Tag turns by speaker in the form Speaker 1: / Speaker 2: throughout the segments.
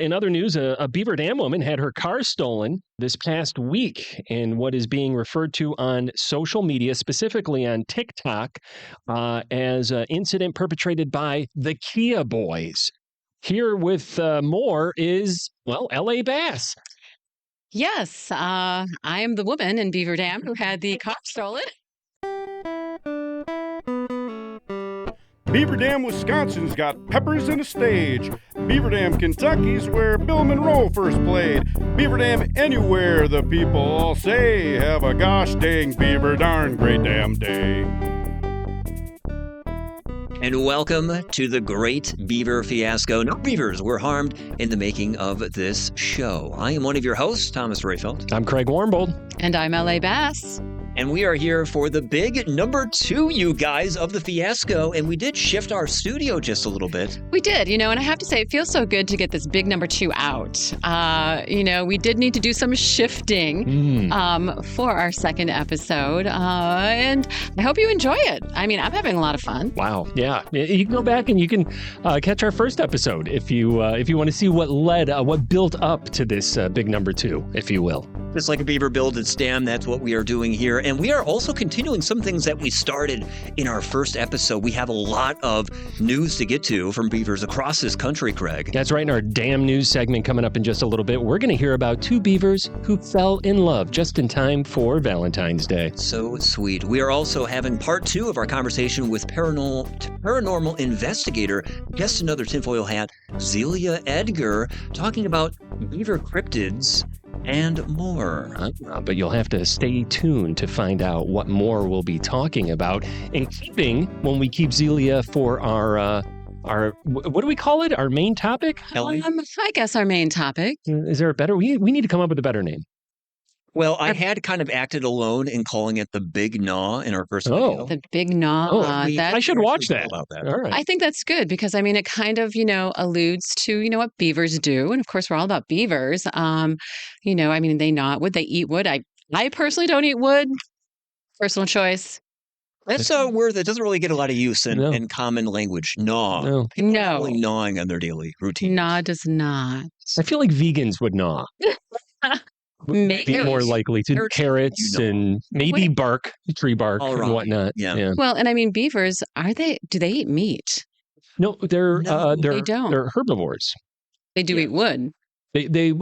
Speaker 1: In other news, a Beaver Dam woman had her car stolen this past week in what is being referred to on social media, specifically on TikTok, as an incident perpetrated by the Kia Boys. Here with more is, well, L.A. Bass.
Speaker 2: Yes, I am the woman in Beaver Dam who had the car stolen.
Speaker 3: Beaver Dam, Wisconsin's got peppers and a stage. Beaver Dam, Kentucky's where Bill Monroe first played. Beaver Dam, anywhere the people all say, have a gosh dang beaver darn great damn day.
Speaker 4: And welcome to the Great Beaver Fiasco. No beavers were harmed in the making of this show. I am one of your hosts, Thomas Rayfeld.
Speaker 1: I'm Craig Warmbold.
Speaker 2: And I'm L.A. Bass.
Speaker 4: And we are here for the big number 2, you guys, of the Fiasco. And we did shift our studio just a little bit.
Speaker 2: We did, and I have to say, it feels so good to get this big number 2 out. We did need to do some shifting for our second episode. And I hope you enjoy it. I mean, I'm having a lot of fun.
Speaker 1: Wow. Yeah. You can go back and you can catch our first episode if you want to see what built up to this big number 2, if you will.
Speaker 4: Just like a beaver builds its dam, that's what we are doing here. And we are also continuing some things that we started in our first episode. We have a lot of news to get to from beavers across this country, Craig.
Speaker 1: That's right. In our Dam News segment coming up in just a little bit, we're going to hear about 2 beavers who fell in love just in time for Valentine's Day.
Speaker 4: So sweet. We are also having part 2 of our conversation with paranormal investigator, just another tinfoil hat, Zelia Edgar, talking about beaver cryptids and more.
Speaker 1: But you'll have to stay tuned to find out what more we'll be talking about. And when we keep Zelia for our what do we call it? Our main topic?
Speaker 2: I guess our main topic.
Speaker 1: Is there a better? We need to come up with a better name.
Speaker 4: Well, I had kind of acted alone in calling it the Big Gnaw in our first video.
Speaker 2: The Big Gnaw.
Speaker 1: I should watch that.
Speaker 4: About that.
Speaker 1: All right.
Speaker 2: I think that's good because, it kind of, alludes to, what beavers do. And of course, we're all about beavers. They gnaw wood, they eat wood. I personally don't eat wood. Personal choice.
Speaker 4: That's a word that doesn't really get a lot of use in common language. Gnaw.
Speaker 1: No.
Speaker 4: People are really gnawing on their daily routine.
Speaker 2: Gnaw does not.
Speaker 1: I feel like vegans would gnaw.
Speaker 2: Maybe.
Speaker 1: Be more likely to carrots and maybe bark, tree bark and whatnot.
Speaker 4: Yeah.
Speaker 2: Well, and beavers, do they eat meat?
Speaker 1: No, they're
Speaker 2: they don't.
Speaker 1: They're herbivores.
Speaker 2: They do eat wood.
Speaker 1: They do.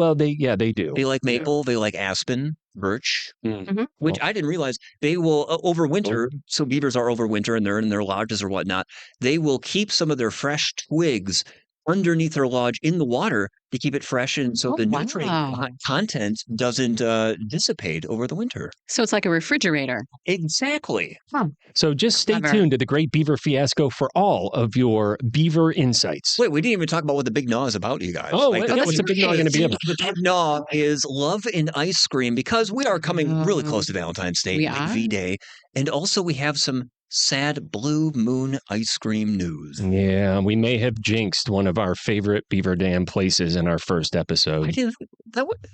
Speaker 4: They like maple, they like aspen, birch,
Speaker 2: Mm-hmm.
Speaker 4: which I didn't realize they will overwinter. So beavers are overwinter and they're in their lodges or whatnot. They will keep some of their fresh twigs underneath their lodge in the water to keep it fresh, and so the nutrient content doesn't dissipate over the winter.
Speaker 2: So it's like a refrigerator.
Speaker 4: Exactly.
Speaker 1: So just stay tuned to the Great Beaver Fiasco for all of your beaver insights.
Speaker 4: Wait, we didn't even talk about what the Big Gnaw is about, you guys.
Speaker 1: Oh, what's the Big Gnaw going to be about?
Speaker 4: The Big Gnaw is love and ice cream, because we are coming really close to Valentine's Day, Big V-Day, and also we have some sad blue moon ice cream news.
Speaker 1: Yeah, we may have jinxed one of our favorite Beaver Dam places in our first episode.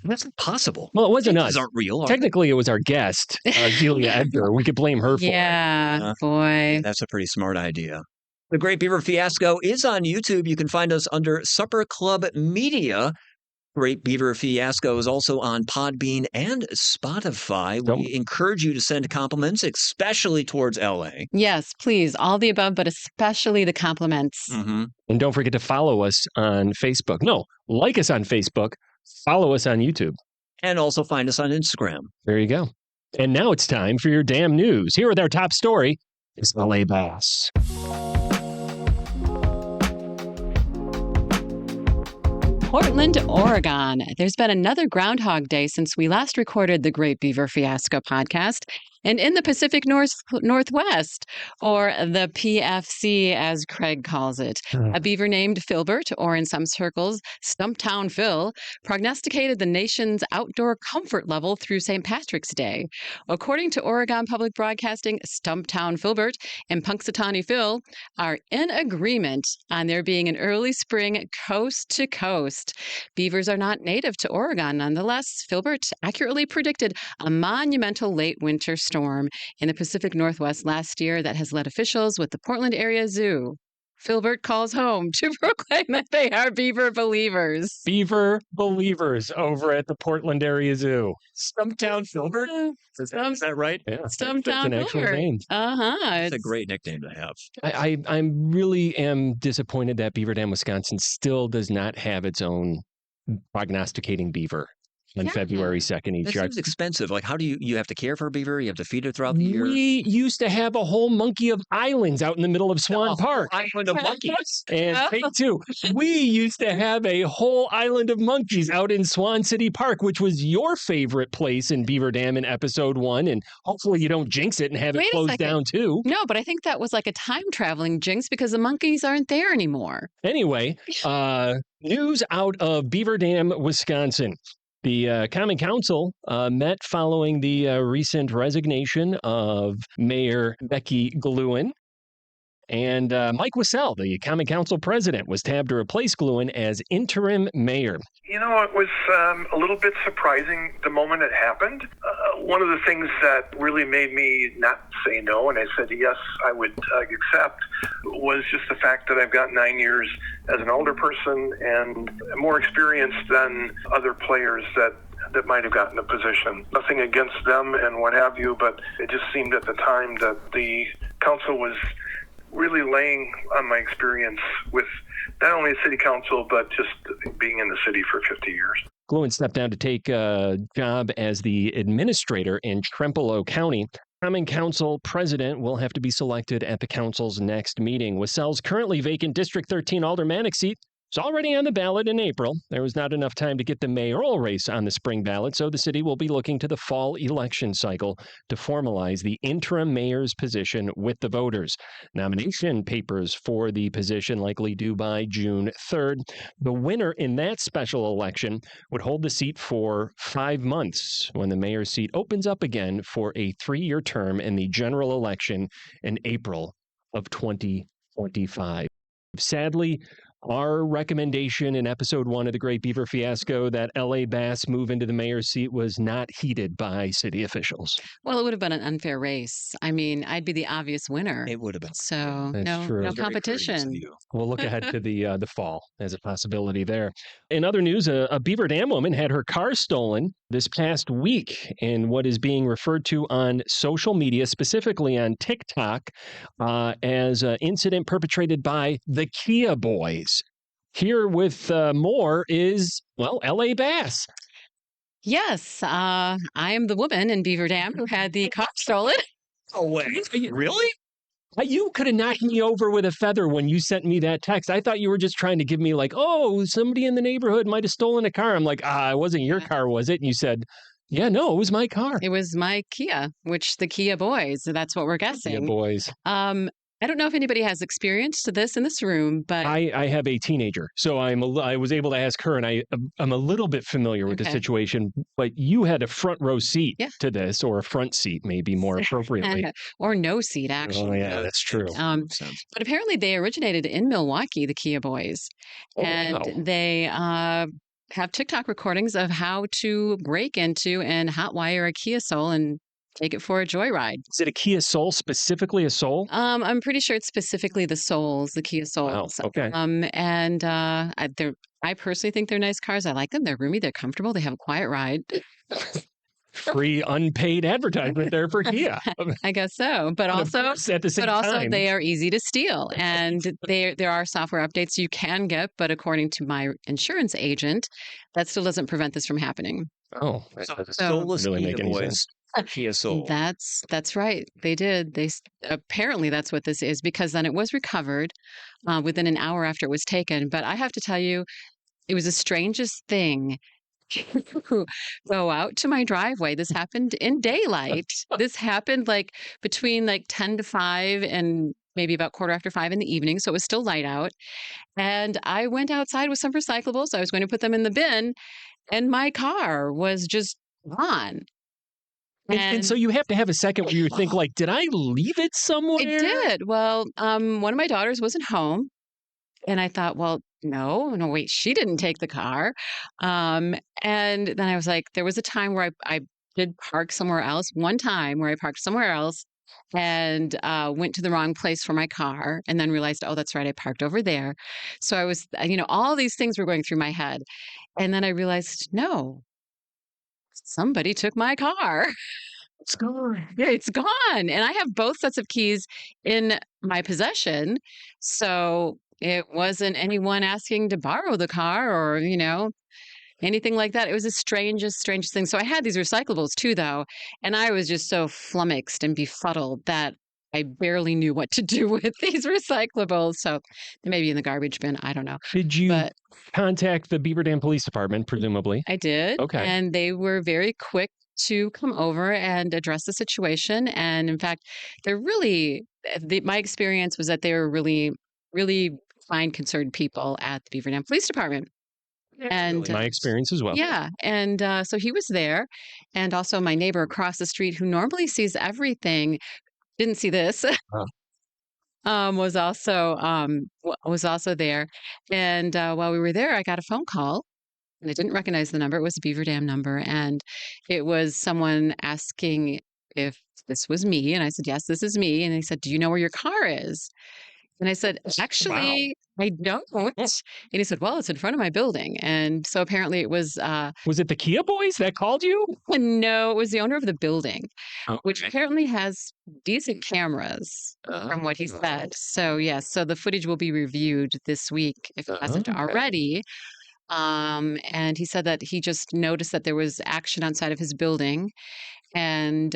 Speaker 4: That's impossible.
Speaker 1: Well, it wasn't us.
Speaker 4: These aren't real.
Speaker 1: Technically, it was our guest, Zelia Edgar. We could blame her for it.
Speaker 2: Yeah, boy.
Speaker 4: That's a pretty smart idea. The Great Beaver Fiasco is on YouTube. You can find us under Supper Club Media. Great Beaver Fiasco is also on Podbean and Spotify. We encourage you to send compliments, especially towards LA.
Speaker 2: Yes, please. All the above, but especially the compliments.
Speaker 4: Mm-hmm.
Speaker 1: And don't forget to follow us on Facebook. No, like us on Facebook. Follow us on YouTube.
Speaker 4: And also find us on Instagram.
Speaker 1: There you go. And now it's time for your Dam News. Here with our top story is L.A. Bass.
Speaker 2: Portland, Oregon. There's been another Groundhog Day since we last recorded the Great Beaver Fiasco podcast. And in the Pacific Northwest, or the PFC, as Craig calls it, a beaver named Filbert, or in some circles, Stumptown Phil, prognosticated the nation's outdoor comfort level through St. Patrick's Day. According to Oregon Public Broadcasting, Stumptown Filbert and Punxsutawney Phil are in agreement on there being an early spring coast to coast. Beavers are not native to Oregon. Nonetheless, Filbert accurately predicted a monumental late winter storm in the Pacific Northwest last year that has led officials with the Portland Area Zoo Filbert calls home to proclaim that they are Beaver believers.
Speaker 1: Beaver believers over at the Portland area zoo.
Speaker 4: Stumptown Filbert? Is that right?
Speaker 1: Yeah, that's
Speaker 2: Stumptown
Speaker 1: an actual
Speaker 2: Filbert.
Speaker 1: name.
Speaker 4: That's a great nickname to have.
Speaker 1: I really am disappointed that Beaver Dam, Wisconsin still does not have its own prognosticating beaver on February 2nd each
Speaker 4: That
Speaker 1: year.
Speaker 4: seems expensive. Like, how do you have to care for a beaver? You have to feed it throughout the year?
Speaker 1: We used to have a whole monkey of islands out in the middle of Swan Park.
Speaker 4: Island of monkeys.
Speaker 1: And take two. We used to have a whole island of monkeys out in Swan City Park, which was your favorite place in Beaver Dam in episode 1. And hopefully you don't jinx it and have it closed down too.
Speaker 2: No, but I think that was like a time traveling jinx because the monkeys aren't there anymore.
Speaker 1: Anyway, news out of Beaver Dam, Wisconsin. The Common Council met following the recent resignation of Mayor Becky Gluen. And Mike Wissell, the Common Council president, was tabbed to replace Gluen as interim mayor.
Speaker 5: You know, it was a little bit surprising the moment it happened. One of the things that really made me not say no, and I said yes, I would accept, was just the fact that I've got 9 years as an older person and more experience than other players that might have gotten a position. Nothing against them and what have you, but it just seemed at the time that the council was really laying on my experience with not only the city council, but just being in the city for 50 years.
Speaker 1: Gluen stepped down to take a job as the administrator in Trempealeau County. Common Council president will have to be selected at the council's next meeting. Wissell's currently vacant District 13 aldermanic seat is already on the ballot in April. There was not enough time to get the mayoral race on the spring ballot, so the city will be looking to the fall election cycle to formalize the interim mayor's position with the voters. Nomination papers for the position likely due by June 3rd. The winner in that special election would hold the seat for 5 months when the mayor's seat opens up again for a 3-year term in the general election in April of 2025. Sadly, our recommendation in episode 1 of the Great Beaver Fiasco that L.A. Bass move into the mayor's seat was not heeded by city officials.
Speaker 2: Well, it would have been an unfair race. I mean, I'd be the obvious winner.
Speaker 4: It would have been.
Speaker 2: So
Speaker 1: That's true.
Speaker 2: no competition.
Speaker 1: We'll look ahead to the fall as a possibility there. In other news, a Beaver Dam woman had her car stolen this past week in what is being referred to on social media, specifically on TikTok, as an incident perpetrated by the Kia Boys. Here with more is, well, L.A. Bass.
Speaker 2: Yes, I am the woman in Beaver Dam who had the car stolen.
Speaker 4: Oh, wait. Really?
Speaker 1: You could have knocked me over with a feather when you sent me that text. I thought you were just trying to give me like, oh, somebody in the neighborhood might have stolen a car. I'm like, it wasn't your car, was it? And you said, yeah, no, it was my car.
Speaker 2: It was my Kia, which the Kia Boys. That's what we're guessing.
Speaker 1: Kia Boys.
Speaker 2: I don't know if anybody has experience to this in this room, but
Speaker 1: I have a teenager, so I was able to ask her, and I'm a little bit familiar with the situation. But you had a front row seat to this, or a front seat, maybe more appropriately,
Speaker 2: or no seat actually.
Speaker 1: Oh yeah, that's true.
Speaker 2: But apparently they originated in Milwaukee, the Kia Boys, and they have TikTok recordings of how to break into and hotwire a Kia Soul and take it for a joyride.
Speaker 1: Is it a Kia Soul, specifically a Soul?
Speaker 2: I'm pretty sure it's specifically the Souls, the Kia Souls.
Speaker 1: Wow, okay.
Speaker 2: And I personally think they're nice cars. I like them. They're roomy. They're comfortable. They have a quiet ride.
Speaker 1: Free unpaid advertisement there for Kia.
Speaker 2: I guess so. But also,
Speaker 1: at the same time,
Speaker 2: they are easy to steal. And there are software updates you can get, but according to my insurance agent, that still doesn't prevent this from happening.
Speaker 1: Oh,
Speaker 4: soulless
Speaker 1: really
Speaker 4: Kia
Speaker 1: make any
Speaker 4: Boys.
Speaker 1: sense.
Speaker 4: Kia Soul.
Speaker 2: That's right. They did. Apparently that's what this is, because then it was recovered within an hour after it was taken. But I have to tell you, it was the strangest thing to go out to my driveway. This happened in daylight. This happened like between like 10 to 5 and maybe about 5:15 in the evening. So it was still light out. And I went outside with some recyclables. I was going to put them in the bin, and my car was just gone.
Speaker 1: And so you have to have a second where you think, like, did I leave it somewhere?
Speaker 2: I did. Well, one of my daughters wasn't home. And I thought, well, no, wait, she didn't take the car. And then I was like, there was a time where I did park somewhere else. One time where I parked somewhere else and went to the wrong place for my car and then realized, oh, that's right, I parked over there. So I was, all these things were going through my head. And then I realized, no, somebody took my car.
Speaker 4: It's gone.
Speaker 2: Yeah, it's gone. And I have both sets of keys in my possession. So it wasn't anyone asking to borrow the car or, anything like that. It was the strangest thing. So I had these recyclables too, though. And I was just so flummoxed and befuddled that I barely knew what to do with these recyclables. So they may be in the garbage bin. I don't know.
Speaker 1: Did you
Speaker 2: But
Speaker 1: contact the Beaver Dam Police Department, presumably?
Speaker 2: I did.
Speaker 1: Okay.
Speaker 2: And they were very quick to come over and address the situation. And in fact, they're really, my experience was that they were really, really fine, concerned people at the Beaver Dam Police Department. And
Speaker 1: my experience as well.
Speaker 2: Yeah. And so he was there. And also my neighbor across the street, who normally sees everything, didn't see this. Was also there. And while we were there, I got a phone call. And I didn't recognize the number. It was a Beaver Dam number. And it was someone asking if this was me. And I said, yes, this is me. And they said, do you know where your car is? And I said, actually, I don't. And he said, well, it's in front of my building. And so apparently it was...
Speaker 1: Was it the Kia boys that called you?
Speaker 2: No, it was the owner of the building, which
Speaker 1: Okay.
Speaker 2: apparently has decent cameras from what he said. So, yes, so the footage will be reviewed this week if it hasn't already. And he said that he just noticed that there was action outside of his building, and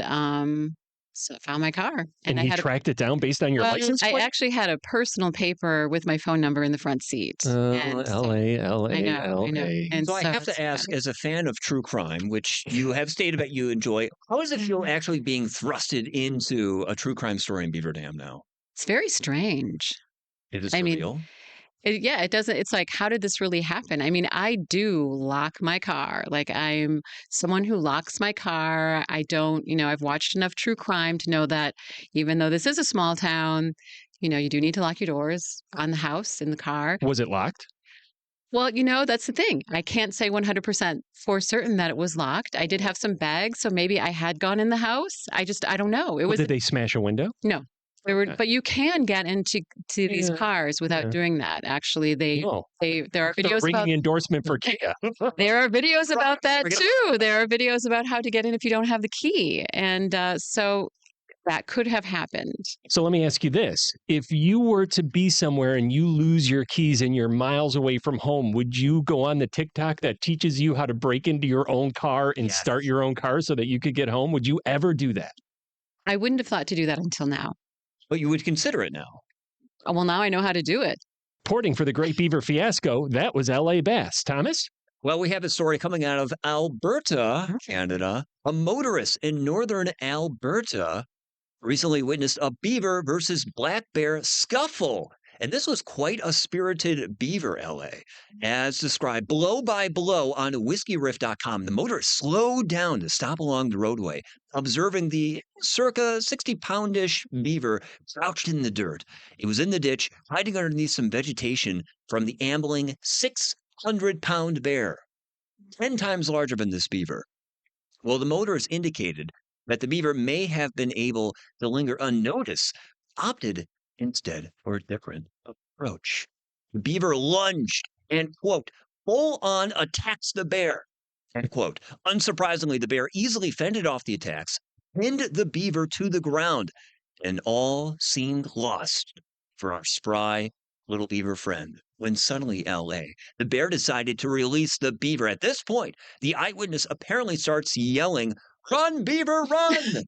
Speaker 2: so I found my car.
Speaker 1: And he tracked it down based on your license plate?
Speaker 2: I actually had a personal paper with my phone number in the front seat.
Speaker 1: L.A.
Speaker 2: I know. And
Speaker 4: so I have to ask, as a fan of true crime, which you have stated that you enjoy, how does it feel actually being thrusted into a true crime story in Beaver Dam now?
Speaker 2: It's very strange.
Speaker 4: It is surreal.
Speaker 2: It doesn't. It's like, how did this really happen? I mean, I do lock my car. Like, I'm someone who locks my car. I don't, I've watched enough true crime to know that even though this is a small town, you do need to lock your doors on the house, in the car.
Speaker 1: Was it locked?
Speaker 2: Well, that's the thing. I can't say 100% for certain that it was locked. I did have some bags, so maybe I had gone in the house. I don't know.
Speaker 1: Did they smash a window?
Speaker 2: No. But you can get into these cars without doing that. Actually, there are videos about
Speaker 1: endorsement for Kia.
Speaker 2: There are videos about that too. There are videos about how to get in if you don't have the key, and so that could have happened.
Speaker 1: So let me ask you this: if you were to be somewhere and you lose your keys and you're miles away from home, would you go on the TikTok that teaches you how to break into your own car and start your own car so that you could get home? Would you ever do that?
Speaker 2: I wouldn't have thought to do that until now.
Speaker 4: But you would consider it now.
Speaker 2: Oh, well, now I know how to do it.
Speaker 1: Reporting for the Great Beaver Fiasco, that was L.A. Bass. Thomas?
Speaker 4: Well, we have a story coming out of Alberta, Canada. A motorist in northern Alberta recently witnessed a beaver versus black bear scuffle. And this was quite a spirited beaver, L.A. As described blow by blow on whiskeyriff.com, the motorist slowed down to stop along the roadway, observing the circa 60-poundish beaver crouched in the dirt. It was in the ditch, hiding underneath some vegetation from the ambling 600-pound bear, 10 times larger than this beaver. Well, the motorist indicated that the beaver may have been able to linger unnoticed, opted instead for a different approach. The beaver lunged and, quote, full-on attacks the bear, end quote. Unsurprisingly, the bear easily fended off the attacks, pinned the beaver to the ground, and all seemed lost for our spry little beaver friend. When suddenly, L.A., the bear decided to release the beaver. At this point, the eyewitness apparently starts yelling, "Run, beaver, run!"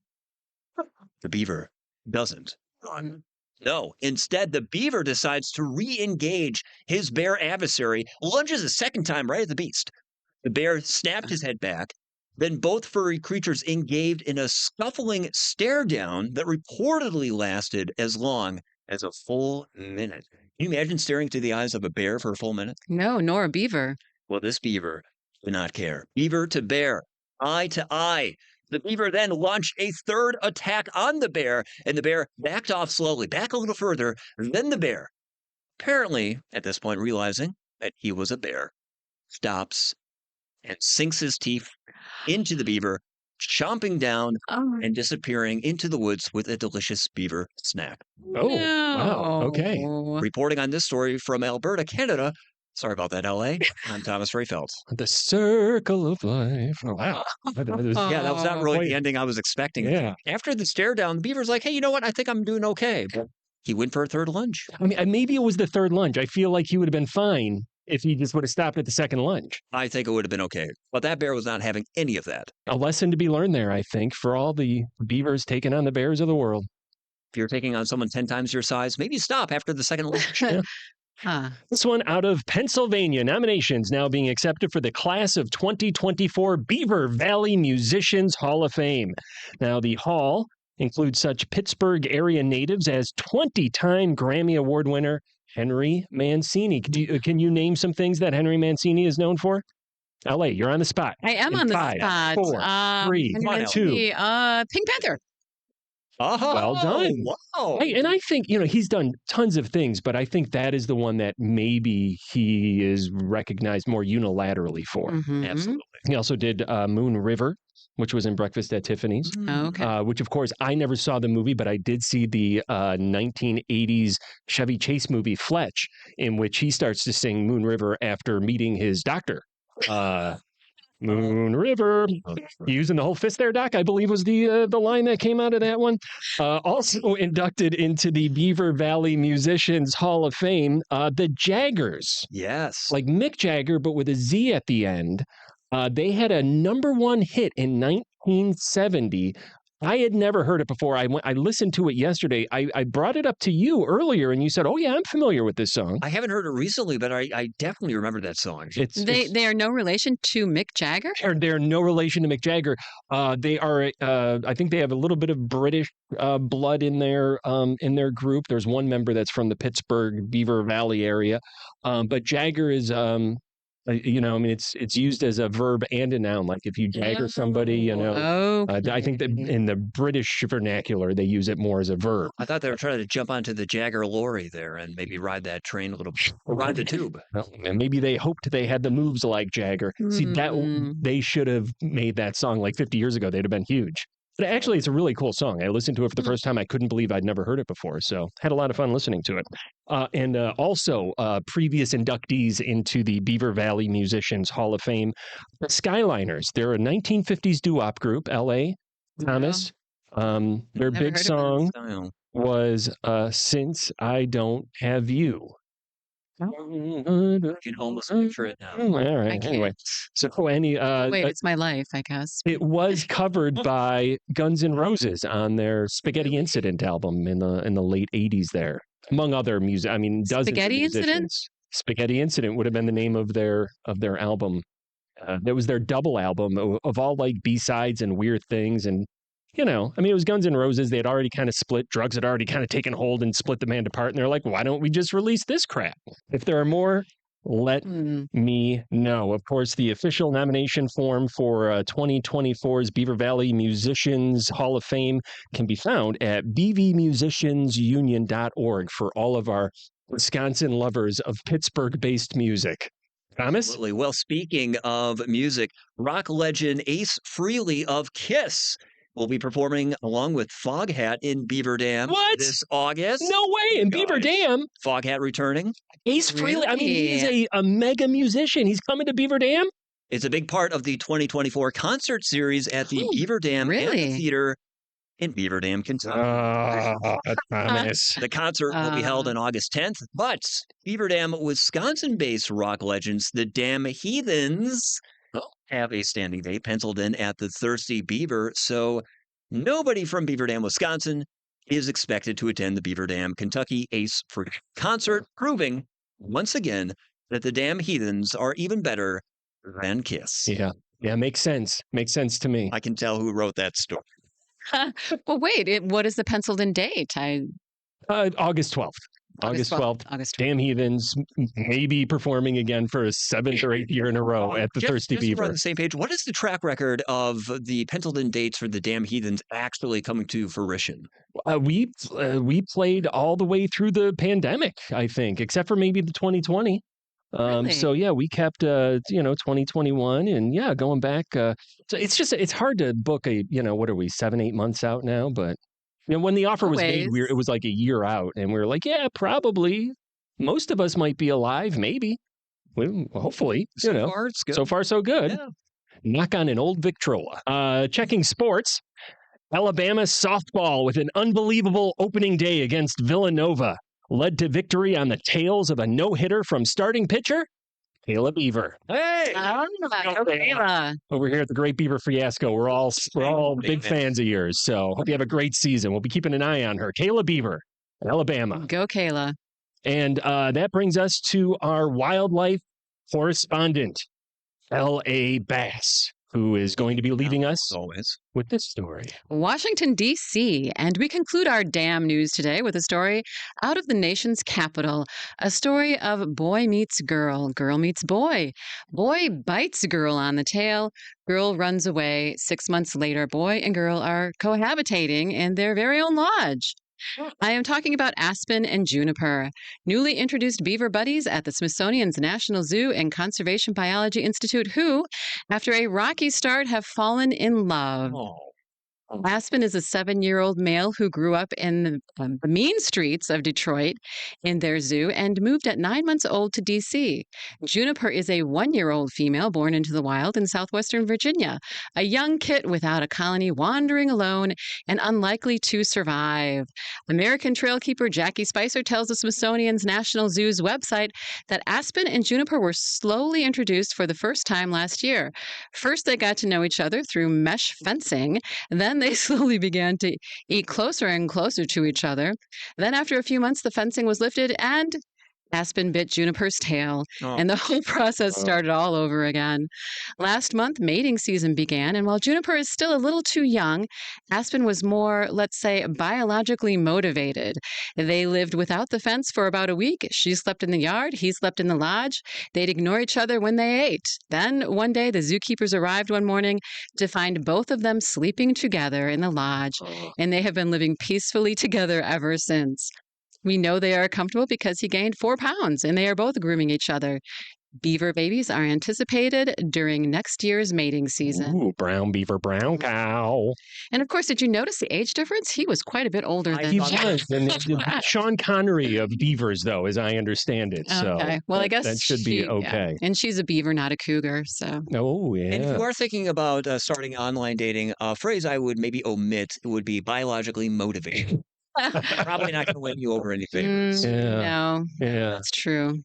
Speaker 4: The beaver doesn't run. No, instead, the beaver decides to re-engage his bear adversary, lunges a second time right at the beast. The bear snapped his head back. Then both furry creatures engaged in a scuffling stare-down that reportedly lasted as long as a full minute. Can you imagine staring into the eyes of a bear for a full minute?
Speaker 2: No, nor a beaver.
Speaker 4: Well, this beaver did not care. Beaver to bear, eye to eye. The beaver then launched a third attack on the bear, and the bear backed off slowly, back a little further. Then the bear, apparently at this point realizing that he was a bear, stops and sinks his teeth into the beaver, chomping down
Speaker 2: Oh,
Speaker 4: and disappearing into the woods with a delicious beaver snack.
Speaker 1: Oh, wow. Okay.
Speaker 2: no.
Speaker 4: Reporting on this story from Alberta, Canada. Sorry about that, LA. I'm Thomas Rayfeld.
Speaker 1: The circle of life. Oh, wow.
Speaker 4: Yeah, that was not really the ending I was expecting.
Speaker 1: Yeah.
Speaker 4: After the stare down, the beaver's like, hey, you know what? I think I'm doing okay. But he went for a third lunge.
Speaker 1: I mean, maybe it was the third lunge. I feel like he would have been fine if he just would have stopped at the second lunge.
Speaker 4: I think it would have been okay. But that bear was not having any of that.
Speaker 1: A lesson to be learned there, I think, for all the beavers taking on the bears of the world.
Speaker 4: If you're taking on someone 10 times your size, maybe stop after the second lunge.
Speaker 1: Yeah.
Speaker 2: Huh.
Speaker 1: This one out of Pennsylvania. Nominations now being accepted for the class of 2024 Beaver Valley Musicians Hall of Fame. Now, the hall includes such Pittsburgh area natives as 20-time Grammy Award winner Henry Mancini. Can you name some things that Henry Mancini is known for? LA, you're on the spot.
Speaker 2: I am
Speaker 1: In
Speaker 2: on the
Speaker 1: 5,
Speaker 2: spot.
Speaker 1: 4, 3,
Speaker 2: Henry
Speaker 1: 2.
Speaker 2: Mancini, Pink Panther.
Speaker 4: Oh,
Speaker 1: Well done.
Speaker 4: Wow.
Speaker 1: And I think, he's done tons of things, but I think that is the one that maybe he is recognized more unilaterally for.
Speaker 2: Mhm.
Speaker 4: Absolutely.
Speaker 1: He also did Moon River, which was in Breakfast at Tiffany's,
Speaker 2: Okay.
Speaker 1: which, of course, I never saw the movie, but I did see the 1980s Chevy Chase movie, Fletch, in which he starts to sing Moon River after meeting his doctor. Moon River. Using the whole fist there, Doc, I believe was the line that came out of that one. Also inducted into the Beaver Valley Musicians Hall of Fame, the Jaggers.
Speaker 4: Yes.
Speaker 1: Like Mick Jagger, but with a Z at the end. They had a #1 hit in 1970. I had never heard it before. I listened to it yesterday. I brought it up to you earlier, and you said, "Oh yeah, I'm familiar with this song."
Speaker 4: I haven't heard it recently, but I definitely remember that song.
Speaker 2: They are no relation to Mick Jagger?
Speaker 1: They're no relation to Mick Jagger. They are. I think they have a little bit of British blood in their group. There's one member that's from the Pittsburgh Beaver Valley area, but Jagger is. It's used as a verb and a noun. Like if you jagger somebody,
Speaker 2: Okay.
Speaker 1: I think that in the British vernacular, they use it more as a verb.
Speaker 4: I thought they were trying to jump onto the Jagger lorry there and maybe ride that train a little bit, or ride the tube.
Speaker 1: Well, and maybe they hoped they had the moves like Jagger. See, they should have made that song like 50 years ago. They'd have been huge. But actually, it's a really cool song. I listened to it for the first time. I couldn't believe I'd never heard it before. So had a lot of fun listening to it. And also previous inductees into the Beaver Valley Musicians Hall of Fame, the Skyliners. They're a 1950s doo-wop group, L.A., Thomas. Their
Speaker 2: Never
Speaker 1: big
Speaker 2: heard of
Speaker 1: song
Speaker 4: Style.
Speaker 1: was Since I Don't Have You.
Speaker 4: You can almost picture it now.
Speaker 1: All
Speaker 2: I
Speaker 1: right.
Speaker 2: can't.
Speaker 1: Anyway, so
Speaker 2: Wait, it's my life, I guess.
Speaker 1: it was covered by Guns N' Roses on their Spaghetti Incident album in the late 80s there, among other music. I mean, dozens
Speaker 2: Spaghetti
Speaker 1: of musicians.
Speaker 2: Incident?
Speaker 1: Spaghetti Incident would have been the name of their album. That was their double album of all like B-sides and weird things. And, it was Guns N' Roses. They had already kind of split. Drugs had already kind of taken hold and split the band apart. And they're like, why don't we just release this crap? If there are more, let me know. Of course, the official nomination form for 2024's Beaver Valley Musicians Hall of Fame can be found at bvmusiciansunion.org for all of our Wisconsin lovers of Pittsburgh-based music. Thomas?
Speaker 4: Absolutely. Well, speaking of music, rock legend Ace Frehley of Kiss will be performing along with Foghat in Beaver Dam
Speaker 1: What?
Speaker 4: this August.
Speaker 1: No way! In Beaver Dam?
Speaker 4: Foghat returning.
Speaker 1: Ace Frehley, I mean,
Speaker 2: Really?
Speaker 1: he's a mega musician. He's coming to Beaver Dam?
Speaker 4: It's a big part of the 2024 concert series at the Beaver Dam
Speaker 2: really?
Speaker 4: Amphitheater in Beaver Dam, Kentucky.
Speaker 1: Thomas.
Speaker 4: The concert will be held on August 10th, but Beaver Dam, Wisconsin-based rock legends, the Dam Heathens, have a standing date penciled in at the Thirsty Beaver. So nobody from Beaver Dam, Wisconsin is expected to attend the Beaver Dam, Kentucky Ace Frehley concert, proving once again that the Dam Heathens are even better than Kiss.
Speaker 1: Yeah, makes sense. Makes sense to me.
Speaker 4: I can tell who wrote that story.
Speaker 2: Well, wait, what is the penciled in date?
Speaker 1: August 12th. August 12th.
Speaker 2: August 12th.
Speaker 1: Damn Heathens maybe performing again for a 7th or 8th year in a row at the Thirsty
Speaker 4: just so we're
Speaker 1: Beaver.
Speaker 4: on the same page, what is the track record of the penciled in dates for the Dam Heathens actually coming to fruition?
Speaker 1: We played all the way through the pandemic, I think, except for maybe the 2020.
Speaker 2: Really?
Speaker 1: So yeah, we kept 2021, and yeah, going back. So it's hard to book a what are we 7-8 months out now? But when the offer was made,
Speaker 2: Always.
Speaker 1: it was like a year out, and we were like, yeah, probably most of us might be alive, maybe. Hopefully,
Speaker 4: So far, it's good.
Speaker 1: So far, so good.
Speaker 4: Yeah.
Speaker 1: Knock on an old Victrola. Checking sports. Alabama softball with an unbelievable opening day against Villanova led to victory on the tails of a no-hitter from starting pitcher Caleb Beaver. Hey!
Speaker 2: Kayla.
Speaker 1: Over here at the Great Beaver Fiasco, we're all big fans of yours. So hope you have a great season. We'll be keeping an eye on her. Caleb Beaver, Alabama.
Speaker 2: Go, Kayla.
Speaker 1: And that brings us to our wildlife correspondent, L.A. Bass, who is going to be leaving us
Speaker 4: always
Speaker 1: with this story.
Speaker 2: Washington, D.C. And we conclude our damn news today with a story out of the nation's capital. A story of boy meets girl, girl meets boy. Boy bites girl on the tail. Girl runs away. 6 months later, boy and girl are cohabitating in their very own lodge. I am talking about Aspen and Juniper, newly introduced beaver buddies at the Smithsonian's National Zoo and Conservation Biology Institute, who, after a rocky start, have fallen in love. Aspen is a 7-year-old male who grew up in the mean streets of Detroit in their zoo and moved at 9 months old to D.C. Juniper is a 1-year-old female born into the wild in southwestern Virginia, a young kit without a colony wandering alone and unlikely to survive. American trailkeeper Jackie Spicer tells the Smithsonian's National Zoo's website that Aspen and Juniper were slowly introduced for the first time last year. First, they got to know each other through mesh fencing. Then they slowly began to eat closer and closer to each other. Then after a few months, the fencing was lifted and Aspen bit Juniper's tail, and the whole process started all over again. Last month, mating season began, and while Juniper is still a little too young, Aspen was more, let's say, biologically motivated. They lived without the fence for about a week. She slept in the yard, he slept in the lodge. They'd ignore each other when they ate. Then, one day, the zookeepers arrived one morning to find both of them sleeping together in the lodge, and they have been living peacefully together ever since. We know they are comfortable because he gained 4 pounds and they are both grooming each other. Beaver babies are anticipated during next year's mating season.
Speaker 1: Ooh, brown beaver, brown cow.
Speaker 2: And of course, did you notice the age difference? He was quite a bit older than
Speaker 1: He was. And Sean Connery of Beavers, though, as I understand it. So
Speaker 2: okay. Well, I guess
Speaker 1: that should be okay.
Speaker 2: Yeah. And she's a beaver, not a cougar. So.
Speaker 1: Oh, yeah.
Speaker 4: And if you are thinking about starting online dating, a phrase I would maybe omit would be biologically motivated. Probably not going to win you over any favors.
Speaker 2: No, that's true.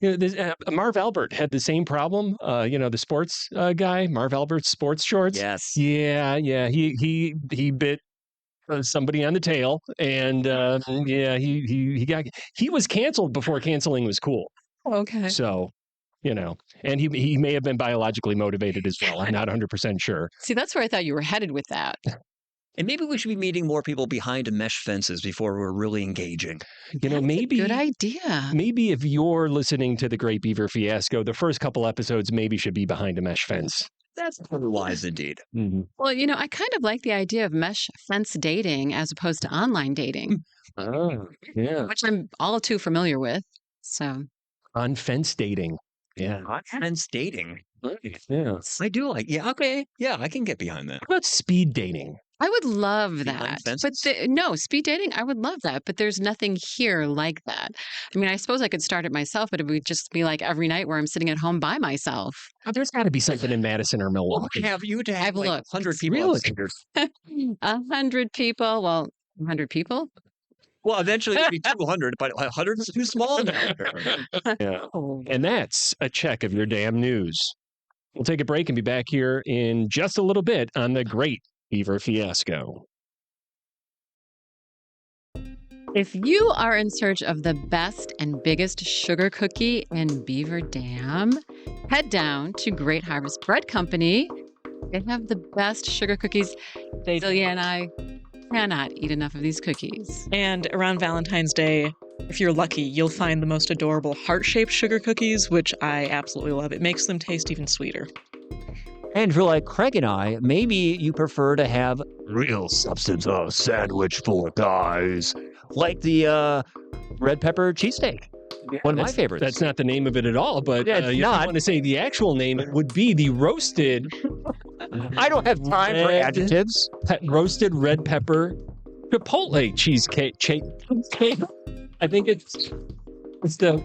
Speaker 1: Marv Albert had the same problem. The sports guy, Marv Albert's sports shorts.
Speaker 4: Yes.
Speaker 1: Yeah. He bit somebody on the tail, and he was canceled before canceling was cool.
Speaker 2: Okay.
Speaker 1: So. And he may have been biologically motivated as well. I'm not 100% sure.
Speaker 2: See, that's where I thought you were headed with that.
Speaker 4: And maybe we should be meeting more people behind mesh fences before we're really engaging.
Speaker 1: Maybe
Speaker 2: good idea.
Speaker 1: Maybe if you're listening to the Great Beaver Fiasco, the first couple episodes maybe should be behind a mesh fence.
Speaker 4: That's wise indeed.
Speaker 1: Mm-hmm.
Speaker 2: Well, I kind of like the idea of mesh fence dating as opposed to online dating.
Speaker 1: Oh, yeah.
Speaker 2: Which I'm all too familiar with. So
Speaker 1: on fence dating. Yeah.
Speaker 4: On fence dating.
Speaker 1: Yeah.
Speaker 4: I do like. Yeah. Okay. Yeah, I can get behind that.
Speaker 1: How about speed dating?
Speaker 2: I would love that. But no, speed dating, I would love that. But there's nothing here like that. I mean, I suppose I could start it myself, but it would just be like every night where I'm sitting at home by myself.
Speaker 1: Oh, there's got to be something in Madison or Milwaukee.
Speaker 4: You'd have like 100 people.
Speaker 1: Really?
Speaker 2: 100 people? Well, 100 people?
Speaker 4: Well, eventually it'd be 200, but 100 is too small now.
Speaker 1: Yeah. And that's a check of your damn news. We'll take a break and be back here in just a little bit on the Great Beaver Fiasco.
Speaker 2: If you are in search of the best and biggest sugar cookie in Beaver Dam, head down to Great Harvest Bread Company. They have the best sugar cookies. Zelia and I cannot eat enough of these cookies.
Speaker 6: And around Valentine's Day, if you're lucky, you'll find the most adorable heart-shaped sugar cookies, which I absolutely love. It makes them taste even sweeter.
Speaker 4: And for like Craig and I, maybe you prefer to have real substance sandwich for guys, like the red pepper cheesesteak.
Speaker 7: One of my favorites.
Speaker 1: That's not the name of it at all, but
Speaker 7: Yeah, it's
Speaker 1: if you
Speaker 7: not.
Speaker 1: want to say the actual name, it would be the roasted
Speaker 7: I don't have time for
Speaker 1: Red-
Speaker 7: adjectives.
Speaker 1: roasted red pepper chipotle cheesecake. I think it's the.